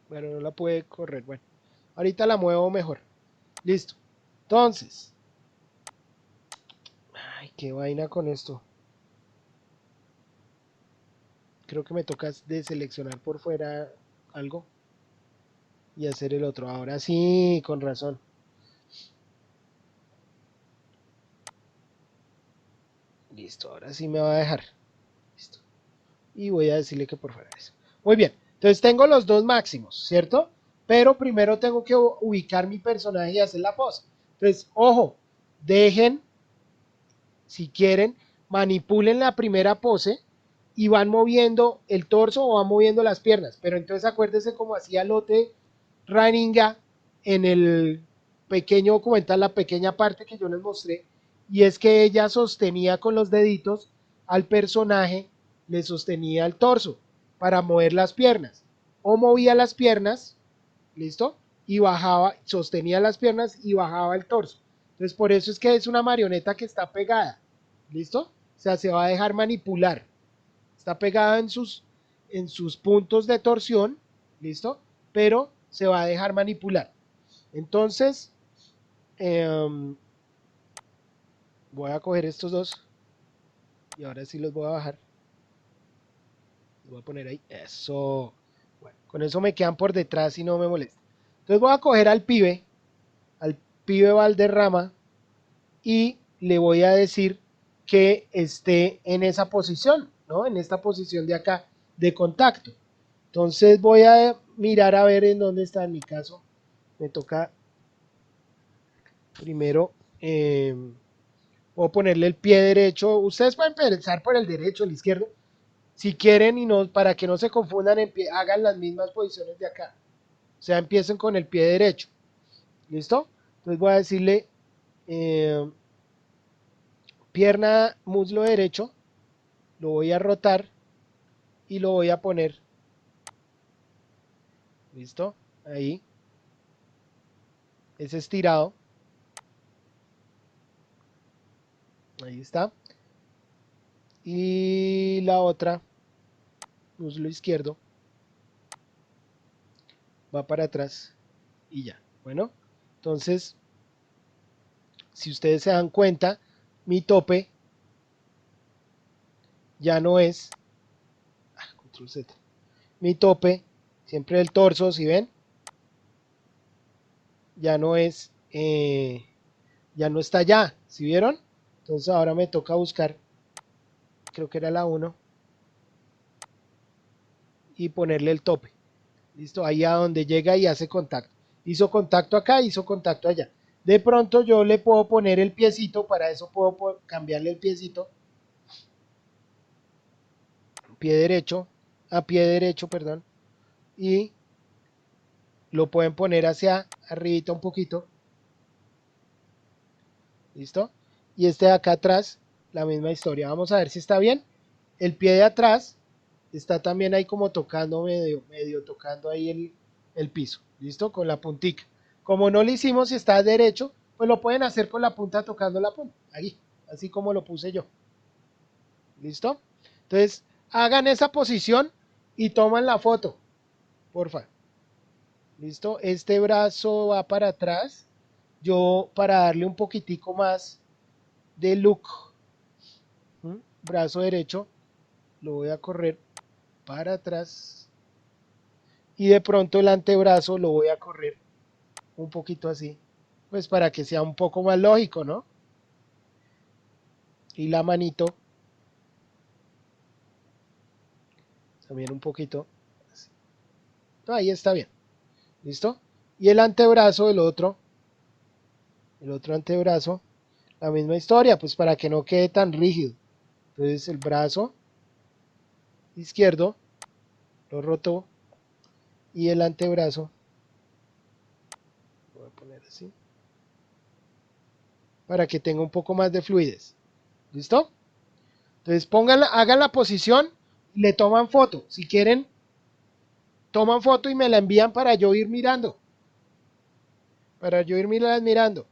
Bueno, no la puede correr. Bueno, ahorita la muevo mejor. Listo. Entonces. Ay, qué vaina con esto. Creo que me toca deseleccionar por fuera algo y hacer el otro. Ahora sí, con razón. Listo, ahora sí me va a dejar. Listo. Y voy a decirle que por fuera eso. Muy bien. Entonces tengo los dos máximos, ¿cierto? Pero primero tengo que ubicar mi personaje y hacer la pose. Entonces, ojo, dejen, si quieren, manipulen la primera pose y van moviendo el torso o van moviendo las piernas. Pero entonces acuérdense como hacía Lotte Raninga en el pequeño documental, la pequeña parte que yo les mostré, y es que ella sostenía con los deditos al personaje, le sostenía el torso para mover las piernas. O movía las piernas, ¿listo? Y bajaba, sostenía las piernas y bajaba el torso. Entonces por eso es que es una marioneta que está pegada, ¿listo? O sea, se va a dejar manipular. Está pegada en sus puntos de torsión, ¿listo? Pero se va a dejar manipular. Entonces, voy a coger estos dos y ahora sí los voy a bajar. Los voy a poner ahí. Eso. Bueno, con eso me quedan por detrás y no me molesta. Entonces voy a coger al pibe Valderrama, y le voy a decir que esté en esa posición, ¿no? En esta posición de acá de contacto. Entonces voy a mirar a ver en dónde está en mi caso. Me toca primero, voy a ponerle el pie derecho. Ustedes pueden pensar por el derecho, el izquierdo, si quieren y no, para que no se confundan, hagan las mismas posiciones de acá. O sea, empiecen con el pie derecho. ¿Listo? Entonces voy a decirle pierna, muslo derecho, lo voy a rotar y lo voy a poner. ¿Listo? Ahí. Es estirado. Ahí está. Y la otra, muslo izquierdo, va para atrás y ya. Bueno, entonces, si ustedes se dan cuenta, mi tope ya no es, control Z, mi tope, siempre el torso, si ven, ya no es, ya no está allá, ¿si vieron? Entonces ahora me toca buscar, creo que era la uno, y ponerle el tope. Listo, ahí a donde llega y hace contacto. Hizo contacto acá, hizo contacto allá. De pronto yo le puedo poner el piecito, para eso puedo cambiarle el piecito, pie derecho, a pie derecho, perdón, y lo pueden poner hacia arribita un poquito, ¿listo? Y este de acá atrás, la misma historia. Vamos a ver si está bien. El pie de atrás está también ahí como tocando, medio tocando ahí el piso, ¿listo? Con la puntica. Como no lo hicimos si está derecho, pues lo pueden hacer con la punta tocando la punta, ahí, así como lo puse yo, ¿listo? Entonces, hagan esa posición y toman la foto, porfa. ¿Listo? Este brazo va para atrás. Yo, para darle un poquitico más de look, brazo derecho, lo voy a correr para atrás. Y de pronto el antebrazo lo voy a correr un poquito así. Pues para que sea un poco más lógico, ¿no? Y la manito también un poquito así. No, ahí está bien. ¿Listo? Y el antebrazo, el otro antebrazo, la misma historia, pues para que no quede tan rígido. Entonces el brazo izquierdo lo roto y el antebrazo lo voy a poner así para que tenga un poco más de fluidez. ¿Listo? Entonces pónganla, hagan la posición y le toman foto. Si quieren, toman foto y me la envían para yo ir mirando. Para yo ir mirando.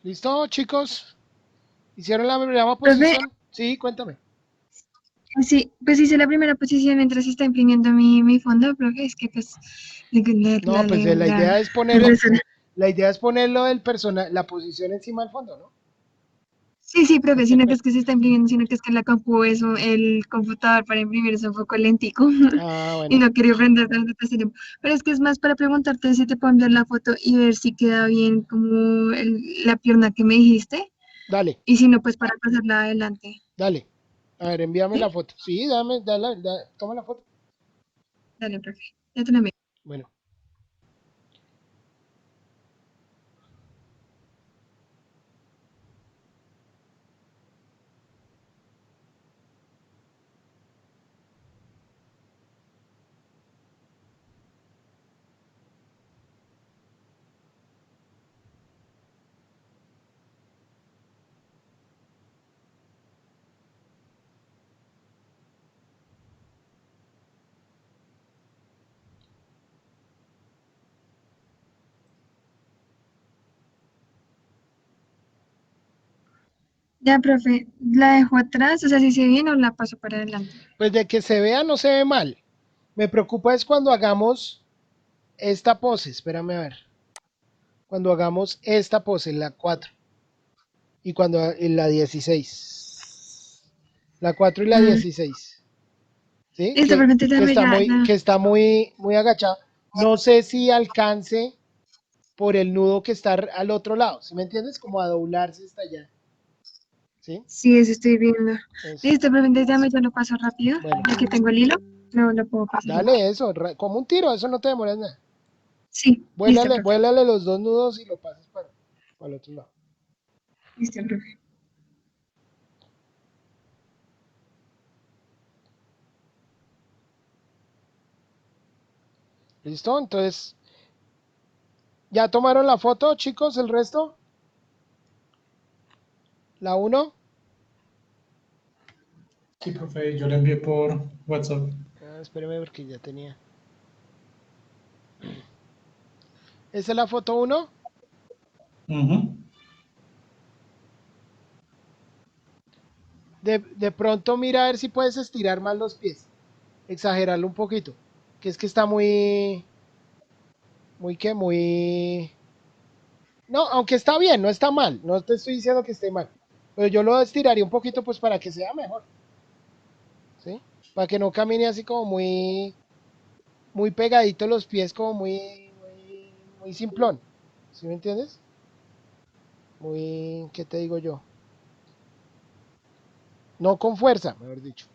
¿Listo, chicos? ¿Hicieron la primera Profe, posición? Sí, cuéntame. sí, pues hice la primera posición mientras está imprimiendo mi fondo, profe, es que pues No, pues la la idea es poner impresora. la idea es ponerlo del personaje, la posición encima del fondo, ¿no? Sí, sí, profe, sino que es que se está imprimiendo, sino que es que la compu, eso, el computador para imprimir es un poco lentico Ah, y bueno. no quería prender tanto este tiempo. Pero es que es más para preguntarte si te puedo enviar la foto y ver si queda bien como la pierna que me dijiste Dale, y si no, pues para pasarla adelante. dale. A ver, envíame la ¿Sí? foto. Sí, toma la foto. Dale, profe. Ya te la envío. Bueno, Ya, profe. ¿La dejo atrás? O sea, si se viene o la paso para adelante. pues de que se vea no se ve mal. Me preocupa es cuando hagamos esta pose. Espérame a ver. Cuando hagamos esta pose, la 4 y cuando en la 16. La 4 y la Mm. 16. ¿Sí? Listo, profe. Entonces Que déjame está ya, muy, ya. que está muy, muy agachada. No sé si alcance por el nudo que está al otro lado. ¿Sí me entiendes? Como a doblarse hasta allá. ¿Sí? Sí, eso estoy viendo. Eso. Listo, profe. Entonces déjame, yo lo paso rápido. Bueno, Ya que tengo el hilo, lo puedo pasar rápido. dale eso, como un tiro, eso no te demoras nada. Sí, listo, Vuélale, profe. vuélale los dos nudos y lo pasas para el otro lado. Listo, profe. ¿Listo? Entonces, ¿ya tomaron la foto, chicos? ¿El resto? ¿La uno? Sí, profe, yo le envié por WhatsApp. Ah, espéreme porque ya tenía. ¿Esa es la foto uno? Ujú. De pronto mira a ver si puedes estirar más los pies. Exagerarlo un poquito. Que es que está muy... Muy que muy... No, aunque está bien, no está mal. No te estoy diciendo que esté mal. Pero yo lo estiraría un poquito pues para que sea mejor. ¿Sí? Para que no camine así como muy pegadito los pies, como muy simplón. ¿Sí me entiendes? Muy, ¿qué te digo yo? No con fuerza, mejor dicho.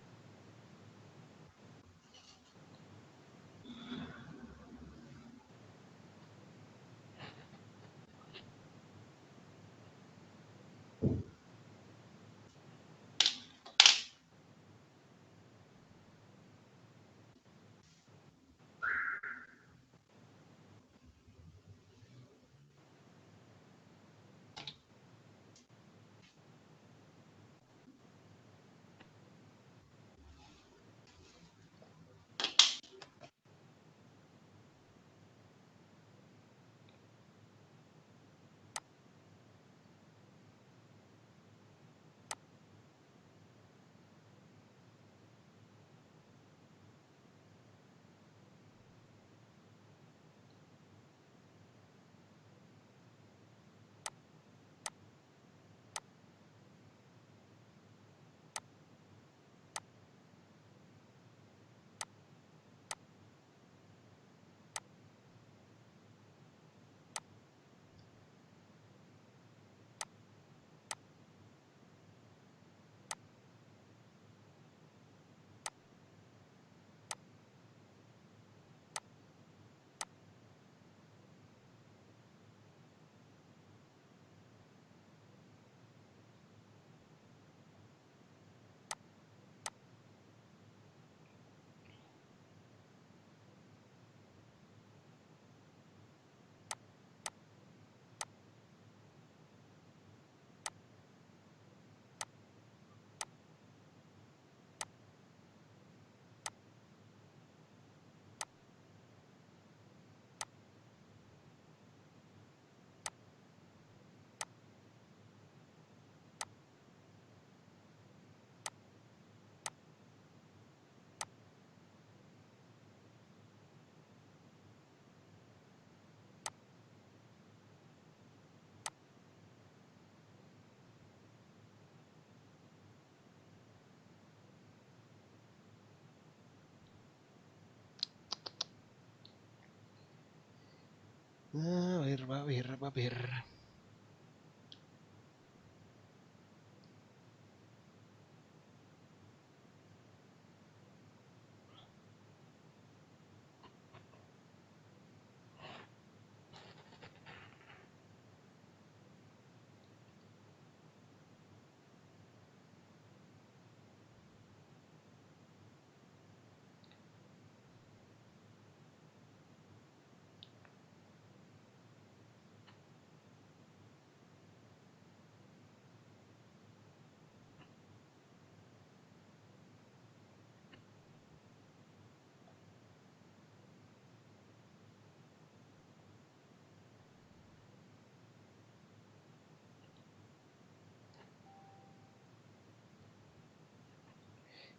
A ver, va a ver, va a ver.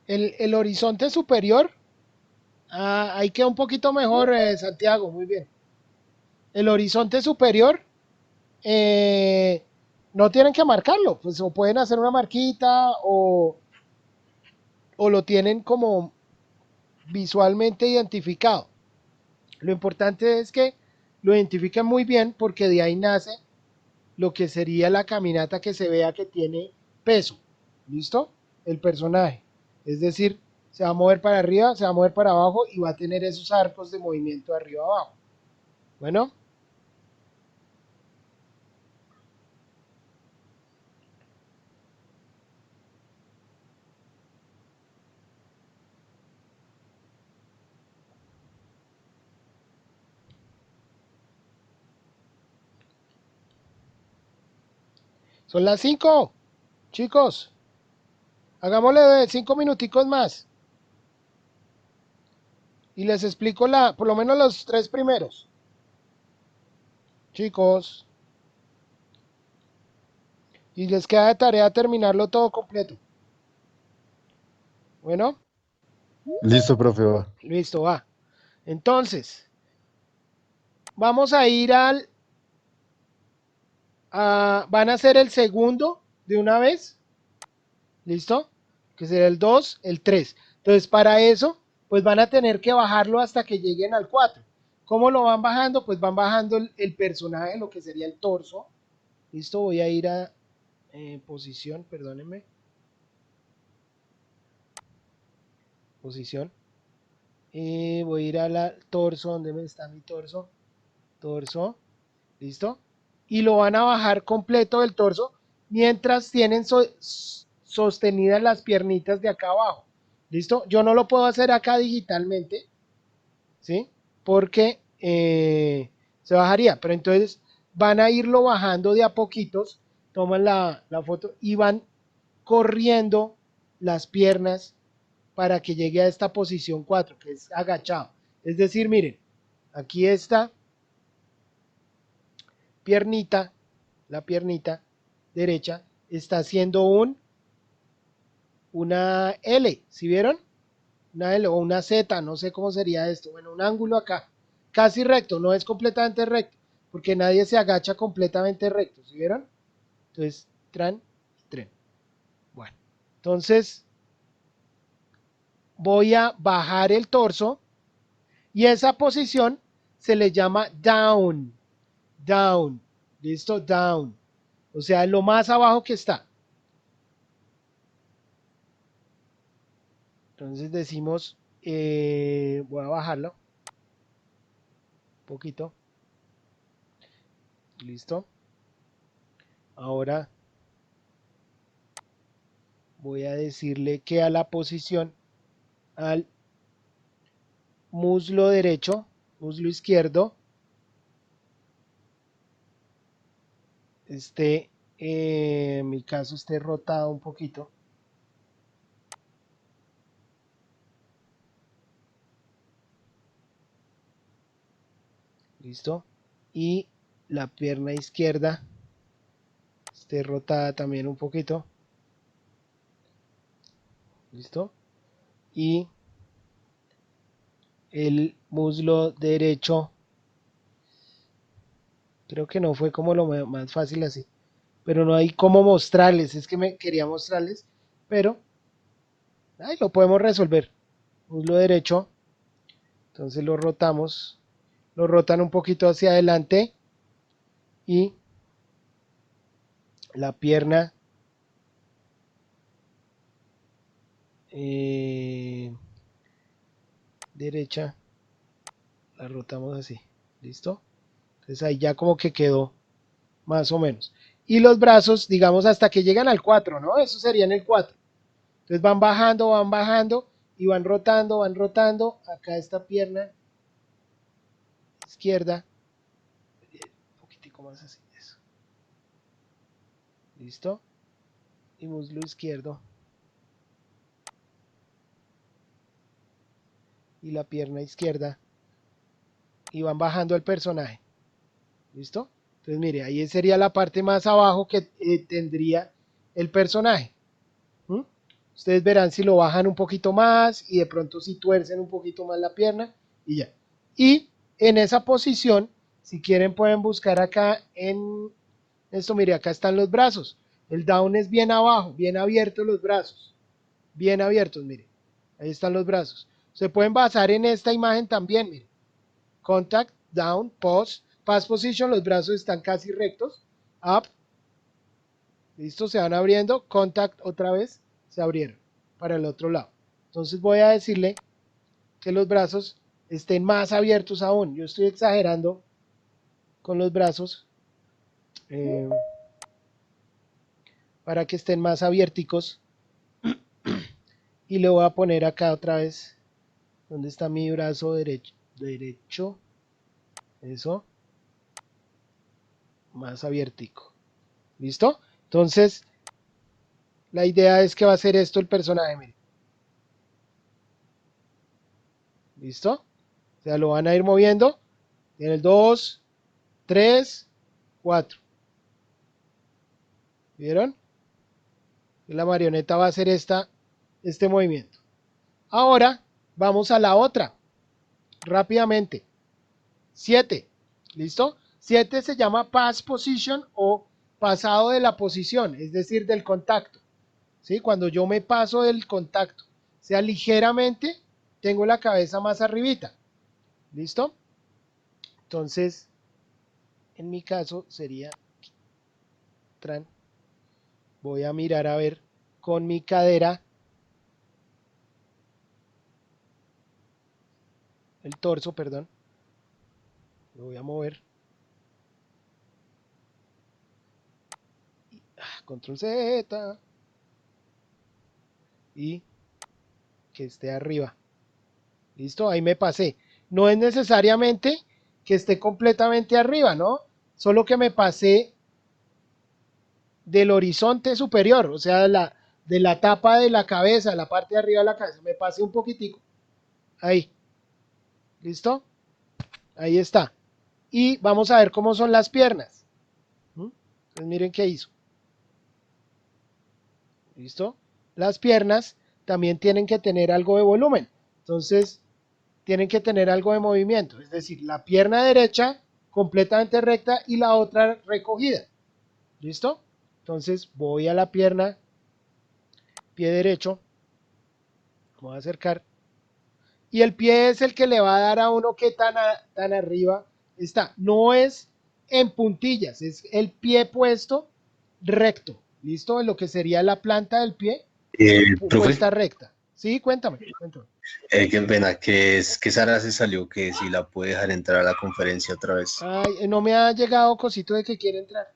El horizonte superior, ahí queda un poquito mejor, Santiago, muy bien. El horizonte superior, eh, no tienen que marcarlo, pues o pueden hacer una marquita o lo tienen como visualmente identificado. Lo importante es que lo identifiquen muy bien porque de ahí nace lo que sería la caminata que se vea que tiene peso. ¿Listo? El personaje. Es decir, se va a mover para arriba, se va a mover para abajo y va a tener esos arcos de movimiento de arriba a abajo. Bueno, son las 5, chicos. Hagámosle de 5 minuticos más. Y les explico por lo menos los 3 primeros. Chicos. Y les queda de tarea terminarlo todo completo. Bueno, Listo, profe, va. listo, va. Entonces, vamos a ir van a hacer el segundo de una vez. ¿Listo? Que será el 2 el 3. Entonces, para eso, pues van a tener que bajarlo hasta que lleguen al 4. ¿Cómo lo van bajando? Pues van bajando el personaje, lo que sería el torso. ¿Listo? Voy a ir a posición, perdónenme. Posición. Y voy a ir a la torso, ¿dónde está mi torso? Torso. ¿Listo? Y lo van a bajar completo del torso mientras tienen sostenidas las piernitas de acá abajo. ¿Listo? Yo no lo puedo hacer acá digitalmente, ¿sí? Porque se bajaría. Pero entonces van a irlo bajando de a poquitos, toman la foto y van corriendo las piernas para que llegue a esta posición 4 que es agachado. Es decir, miren, aquí está piernita, la piernita derecha, está haciendo una L, ¿sí vieron? Una L o una Z, no sé cómo sería esto. Bueno, un ángulo acá, casi recto, no es completamente recto, porque nadie se agacha completamente recto, ¿sí vieron? Entonces, tran y tren. Bueno, entonces voy a bajar el torso y esa posición se le llama down, down, listo, down. O sea, lo más abajo que está. Entonces decimos, voy a bajarlo un poquito. Listo. Ahora voy a decirle que a la posición, al muslo derecho, muslo izquierdo, esté, en mi caso, esté rotado un poquito. Listo. Y la pierna izquierda esté rotada también un poquito. Listo. Y el muslo derecho, creo que no fue como lo más fácil así, pero no hay cómo mostrarles, es que me quería mostrarles, pero ahí lo podemos resolver. Muslo derecho, entonces lo rotamos, lo rotan un poquito hacia adelante y la pierna derecha la rotamos así, ¿listo? Entonces ahí ya como que quedó más o menos. Y los brazos, digamos, hasta que llegan al 4, ¿no? Eso sería en el 4. Entonces van bajando y van rotando, van rotando. Acá esta pierna izquierda. Un poquitico más así. Eso. ¿Listo? Y muslo izquierdo. Y la pierna izquierda. Y van bajando el personaje. ¿Listo? Entonces mire, ahí sería la parte más abajo que tendría el personaje. ¿Mm? Ustedes verán si lo bajan un poquito más y de pronto si tuercen un poquito más la pierna y ya. Y en esa posición, si quieren pueden buscar acá en esto, mire, acá están los brazos. El down es bien abajo, bien abiertos los brazos. Bien abiertos, mire. Ahí están los brazos. Se pueden basar en esta imagen también, mire. Contact, down, pause, pass position, los brazos están casi rectos. Up, listo, se van abriendo. Contact otra vez, se abrieron para el otro lado. Entonces voy a decirle que los brazos estén más abiertos aún. Yo estoy exagerando con los brazos para que estén más abierticos. Y le voy a poner acá otra vez. ¿Dónde está mi brazo derecho? Derecho. Eso. Más abiertico. ¿Listo? Entonces, la idea es que va a hacer esto el personaje. Mire. ¿Listo? O sea, lo van a ir moviendo. En el 2, 3, 4. ¿Vieron? Y la marioneta va a hacer este movimiento. Ahora, vamos a la otra. Rápidamente. 7. ¿Listo? 7 se llama pass position o pasado de la posición, es decir, del contacto. ¿Sí? Cuando yo me paso del contacto, sea ligeramente, tengo la cabeza más arribita. ¿Listo? Entonces, en mi caso sería voy a mirar a ver con mi cadera el torso, perdón. Lo voy a mover. Control Z. Y que esté arriba. ¿Listo? Ahí me pasé. No es necesariamente que esté completamente arriba, ¿no? Solo que me pasé del horizonte superior, o sea, de la tapa de la cabeza, la parte de arriba de la cabeza. Me pasé un poquitico. Ahí. ¿Listo? Ahí está. Y vamos a ver cómo son las piernas. Entonces miren qué hizo. ¿Listo? Las piernas también tienen que tener algo de volumen. Entonces, tienen que tener algo de movimiento. Es decir, la pierna derecha completamente recta y la otra recogida. ¿Listo? Entonces, voy a la pierna, pie derecho. Voy a acercar. Y el pie es el que le va a dar a uno que tan arriba está. No es en puntillas, es el pie puesto recto. ¿Listo? En lo que sería la planta del pie puesta Profe, recta. Sí, cuéntame. qué pena, que Sara se salió, que si la puede dejar entrar a la conferencia otra vez. Ay, no me ha llegado cosito de que quiere entrar.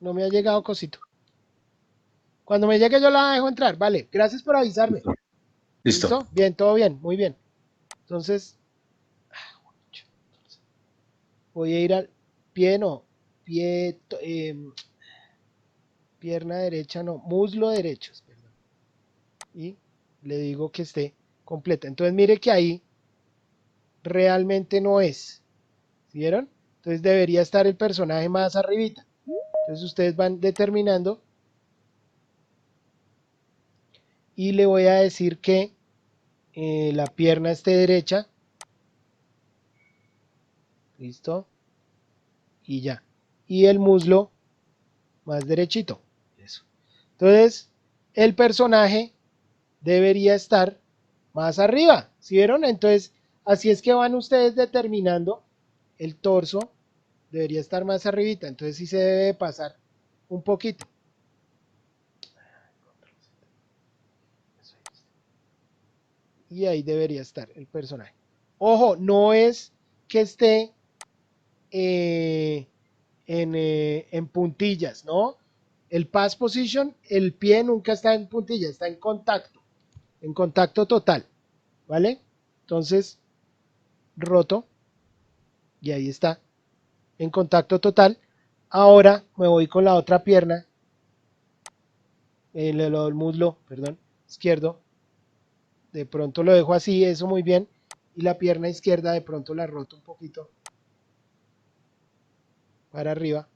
No me ha llegado cosito. Cuando me llegue yo la dejo entrar. Vale, gracias por avisarme. Listo. ¿Listo? Bien, todo bien, muy bien. Entonces, voy a ir al pie, no, pie, pierna derecha, no, muslo derecho, perdón. Y le digo que esté completa. Entonces, mire que ahí realmente no es. ¿Sí vieron? Entonces debería estar el personaje más arribita. Entonces ustedes van determinando y le voy a decir que la pierna esté derecha. ¿Listo? Y ya. Y el muslo más derechito. Eso. Entonces, el personaje debería estar más arriba. ¿Sí vieron? Entonces, así es que van ustedes determinando el torso. Debería estar más arribita. Entonces, sí se debe pasar un poquito. Y ahí debería estar el personaje. Ojo, no es que esté en puntillas, ¿no? El pass position, el pie nunca está en puntillas, está en contacto total, ¿vale? Entonces, roto, y ahí está, en contacto total. Ahora me voy con la otra pierna, el muslo, perdón, izquierdo, de pronto lo dejo así, eso muy bien, y la pierna izquierda de pronto la roto un poquito para arriba.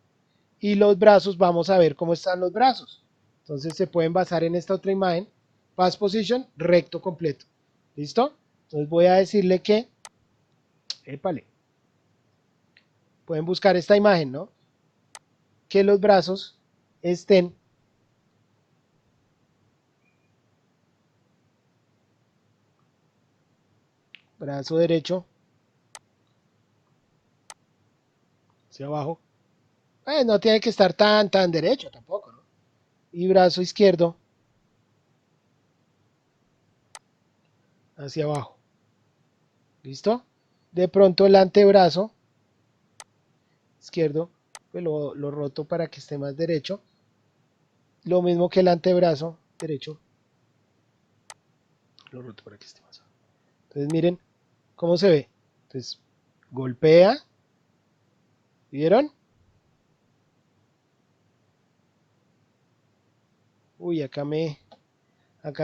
Y los brazos, vamos a ver cómo están los brazos. Entonces se pueden basar en esta otra imagen. Pass position, recto completo. ¿Listo? Entonces voy a decirle que, épale, pueden buscar esta imagen, ¿no? Que los brazos estén brazo derecho hacia abajo. No tiene que estar tan derecho tampoco, ¿no? Y brazo izquierdo hacia abajo. ¿Listo? De pronto el antebrazo izquierdo, pues lo roto para que esté más derecho. Lo mismo que el antebrazo derecho, lo roto para que esté más abajo. Entonces miren cómo se ve. Entonces golpea, ¿vieron? Uy, acá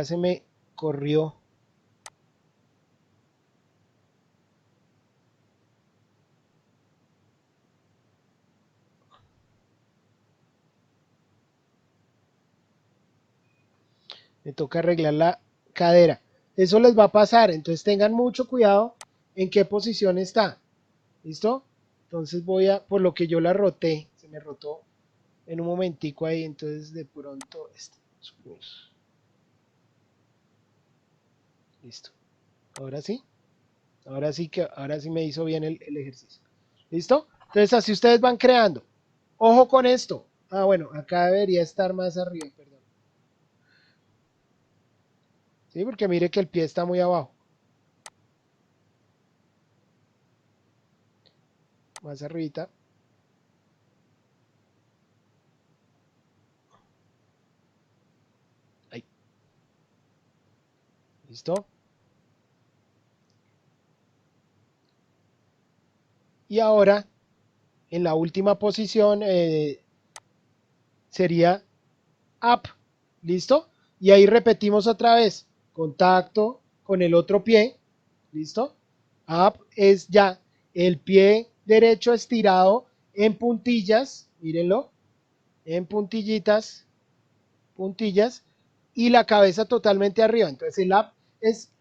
se me corrió. Me toca arreglar la cadera. Eso les va a pasar, entonces tengan mucho cuidado en qué posición está. ¿Listo? Entonces por lo que yo la roté, se me rotó en un momentico ahí, entonces de pronto, listo. Ahora sí me hizo bien el ejercicio. ¿Listo? Entonces así ustedes van creando. Ojo con esto. Bueno, acá debería estar más arriba, perdón. Sí, porque mire que el pie está muy abajo. Más arribita. Ahí. ¿Listo? Y ahora, en la última posición, sería up. ¿Listo? Y ahí repetimos otra vez. Contacto con el otro pie. ¿Listo? Up es ya el pie derecho estirado en puntillas. Mírenlo. En puntillitas. Puntillas. Y la cabeza totalmente arriba. Entonces el up es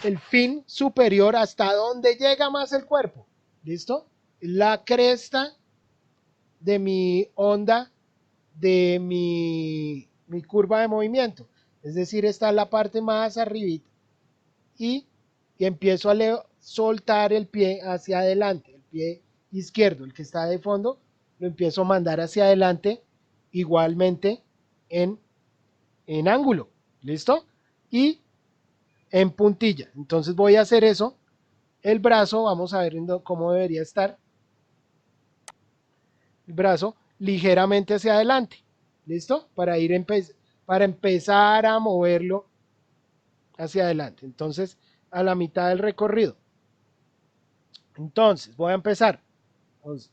el fin superior hasta donde llega más el cuerpo. ¿Listo? La cresta de mi onda, de mi curva de movimiento. Es decir, está la parte más arribita. Y empiezo a soltar el pie hacia adelante. El pie izquierdo, el que está de fondo, lo empiezo a mandar hacia adelante igualmente en ángulo. ¿Listo? Y en puntilla. Entonces voy a hacer eso. El brazo, vamos a ver cómo debería estar. El brazo ligeramente hacia adelante. ¿Listo? Para empezar a moverlo hacia adelante. Entonces, a la mitad del recorrido. Entonces, voy a empezar. Entonces,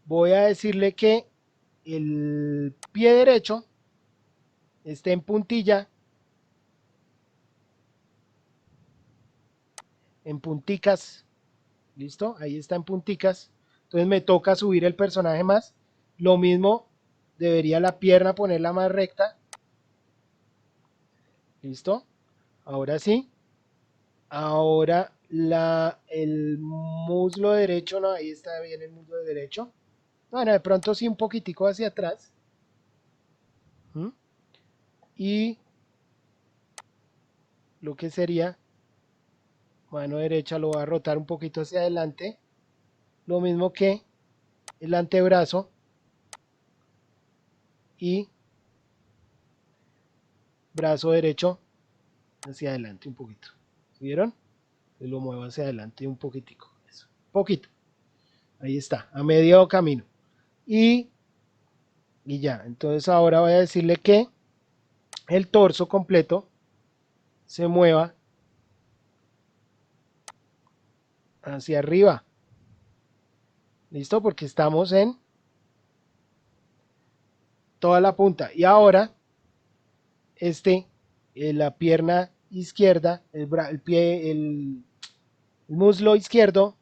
voy a decirle que el pie derecho esté en puntilla, en punticas. ¿Listo? Ahí está en punticas. Entonces me toca subir el personaje más. Lo mismo, debería la pierna ponerla más recta. ¿Listo? Ahora sí. Ahora el muslo derecho, no, ahí está bien el muslo derecho. Bueno, de pronto sí un poquitico hacia atrás. ¿Mm? Y lo que sería mano derecha lo voy a rotar un poquito hacia adelante. Lo mismo que el antebrazo y brazo derecho hacia adelante un poquito. ¿Vieron? Lo muevo hacia adelante un poquitico. Eso. Poquito. Ahí está, a medio camino. Y, y ya, entonces ahora voy a decirle que el torso completo se mueva hacia arriba. ¿Listo? Porque estamos en toda la punta. Y ahora, la pierna izquierda, el pie, el muslo izquierdo,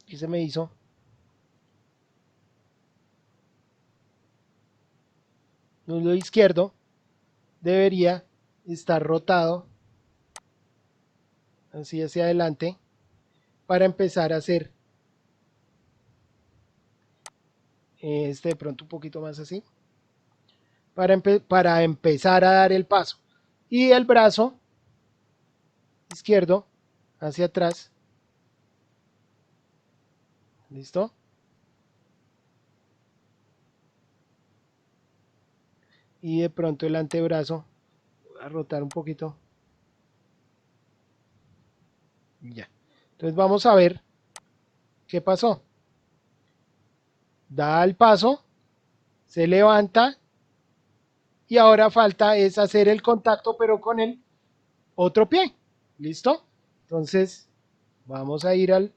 ¿qué se me hizo? muslo izquierdo debería estar rotado así hacia adelante para empezar a hacer este de pronto un poquito más así, para empezar a dar el paso. Y el brazo izquierdo hacia atrás. ¿Listo? Y de pronto el antebrazo, voy a rotar un poquito. Ya. Entonces vamos a ver qué pasó. Da el paso, se levanta y ahora falta es hacer el contacto pero con el otro pie. ¿Listo? Entonces vamos a ir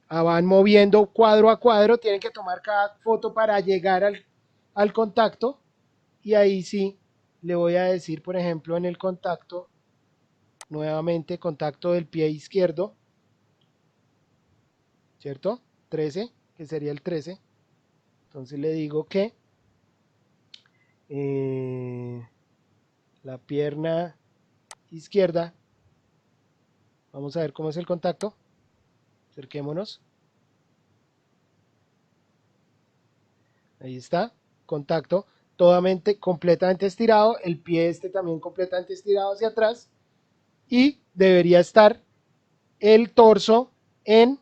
van moviendo cuadro a cuadro, tienen que tomar cada foto para llegar al contacto y ahí sí le voy a decir, por ejemplo, en el contacto, nuevamente contacto del pie izquierdo, ¿cierto? 13, que sería el 13. Entonces le digo que la pierna izquierda, vamos a ver cómo es el contacto, acerquémonos, ahí está, contacto, completamente estirado, el pie este también completamente estirado hacia atrás y debería estar el torso en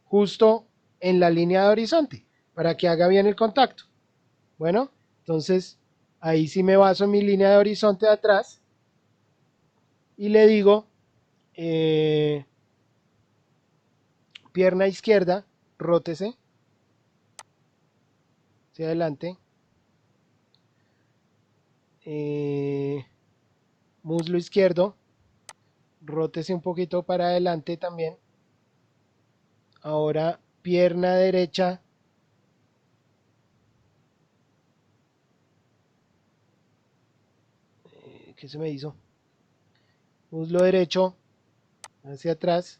justo en la línea de horizonte para que haga bien el contacto. Bueno, entonces ahí sí me baso en mi línea de horizonte de atrás y le digo pierna izquierda, rótese hacia adelante, muslo izquierdo, rótese un poquito para adelante también. Ahora pierna derecha, ¿qué se me hizo? Muslo derecho hacia atrás,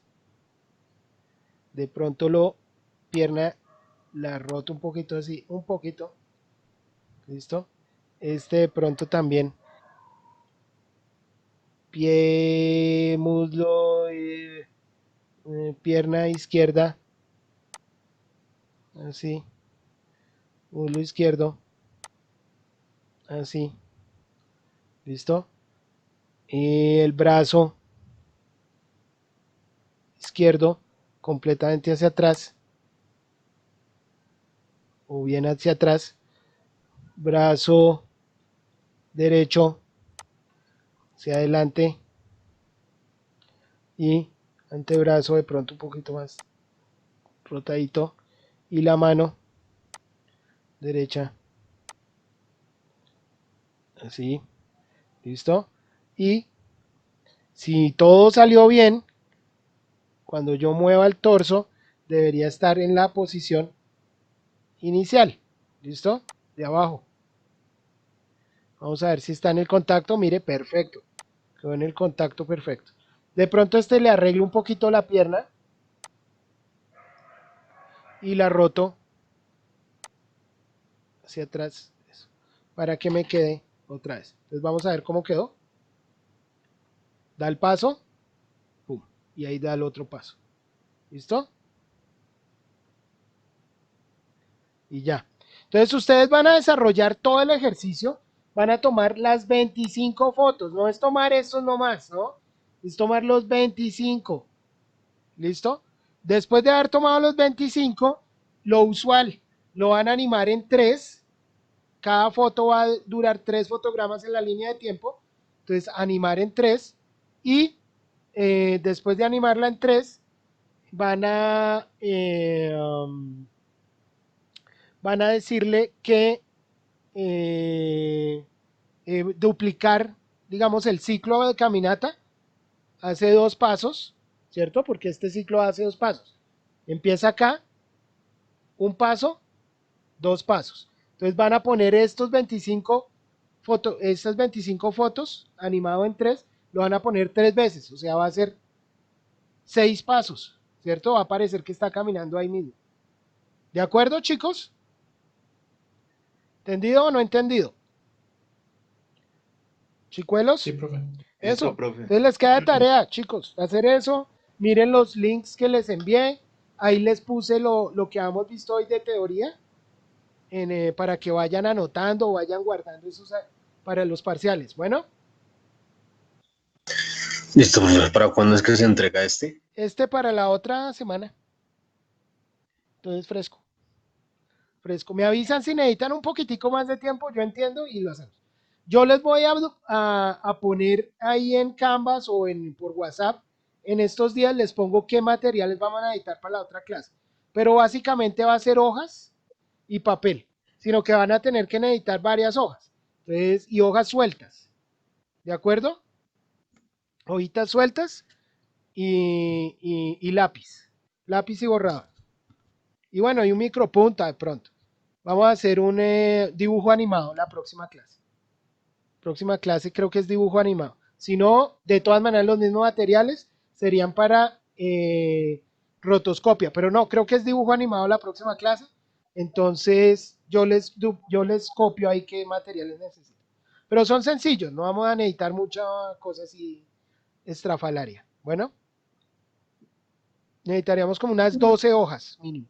de pronto pierna la roto un poquito así, un poquito, ¿listo? Este de pronto también, pie, muslo, pierna izquierda, así, muslo izquierdo, así, ¿listo? Y el brazo izquierdo completamente hacia atrás, o bien hacia atrás, brazo derecho hacia adelante y antebrazo de pronto un poquito más rotadito y la mano derecha así, listo. Y si todo salió bien, cuando yo mueva el torso debería estar en la posición inicial, listo, de abajo. Vamos a ver si está en el contacto, mire, perfecto, quedó en el contacto perfecto. De pronto le arreglo un poquito la pierna y la roto hacia atrás, eso, para que me quede otra vez. Entonces vamos a ver cómo quedó. Da el paso, pum, y ahí da el otro paso. ¿Listo? Y ya. Entonces ustedes van a desarrollar todo el ejercicio, van a tomar las 25 fotos, no es tomar estos nomás, ¿no? Es tomar los 25. ¿Listo? Después de haber tomado los 25, lo usual, lo van a animar en 3. Cada foto va a durar 3 fotogramas en la línea de tiempo. Entonces, animar en 3. Y después de animarla en 3, van a, van a decirle que duplicar, digamos, el ciclo de caminata. Hace 2 pasos, ¿cierto? Porque este ciclo hace 2 pasos. Empieza acá, un paso, 2 pasos. Entonces van a poner estas 25 fotos animado en 3, lo van a poner 3 veces, o sea, va a ser 6 pasos, ¿cierto? Va a parecer que está caminando ahí mismo. ¿De acuerdo, chicos? ¿Entendido o no entendido? Sí, Chicuelos, profe. Listo, eso. profe. Entonces les queda de tarea, chicos, hacer eso. Miren los links que les envié. Ahí les puse lo que hemos visto hoy de teoría para que vayan anotando o vayan guardando esos para los parciales. Bueno, Listo, profe. ¿Para cuándo es que se entrega este? este para la otra semana. Entonces, fresco, fresco. Me avisan si necesitan un poquitico más de tiempo, yo entiendo y lo hacemos. Yo les voy a poner ahí en Canvas o por WhatsApp. En estos días les pongo qué materiales vamos a necesitar para la otra clase. Pero básicamente va a ser hojas y papel, sino que van a tener que necesitar varias hojas. Entonces, y hojas sueltas. ¿De acuerdo? Hojitas sueltas y lápiz. Lápiz y borrador. Y bueno, y un micropunta de pronto. Vamos a hacer un dibujo animado la próxima clase. Próxima clase creo que es dibujo animado. Si no, de todas maneras los mismos materiales serían para rotoscopia. Pero no, creo que es dibujo animado la próxima clase. Entonces yo les copio ahí qué materiales necesito. Pero son sencillos, no vamos a necesitar mucha cosa así estrafalaria. Bueno, necesitaríamos como unas 12 hojas mínimo.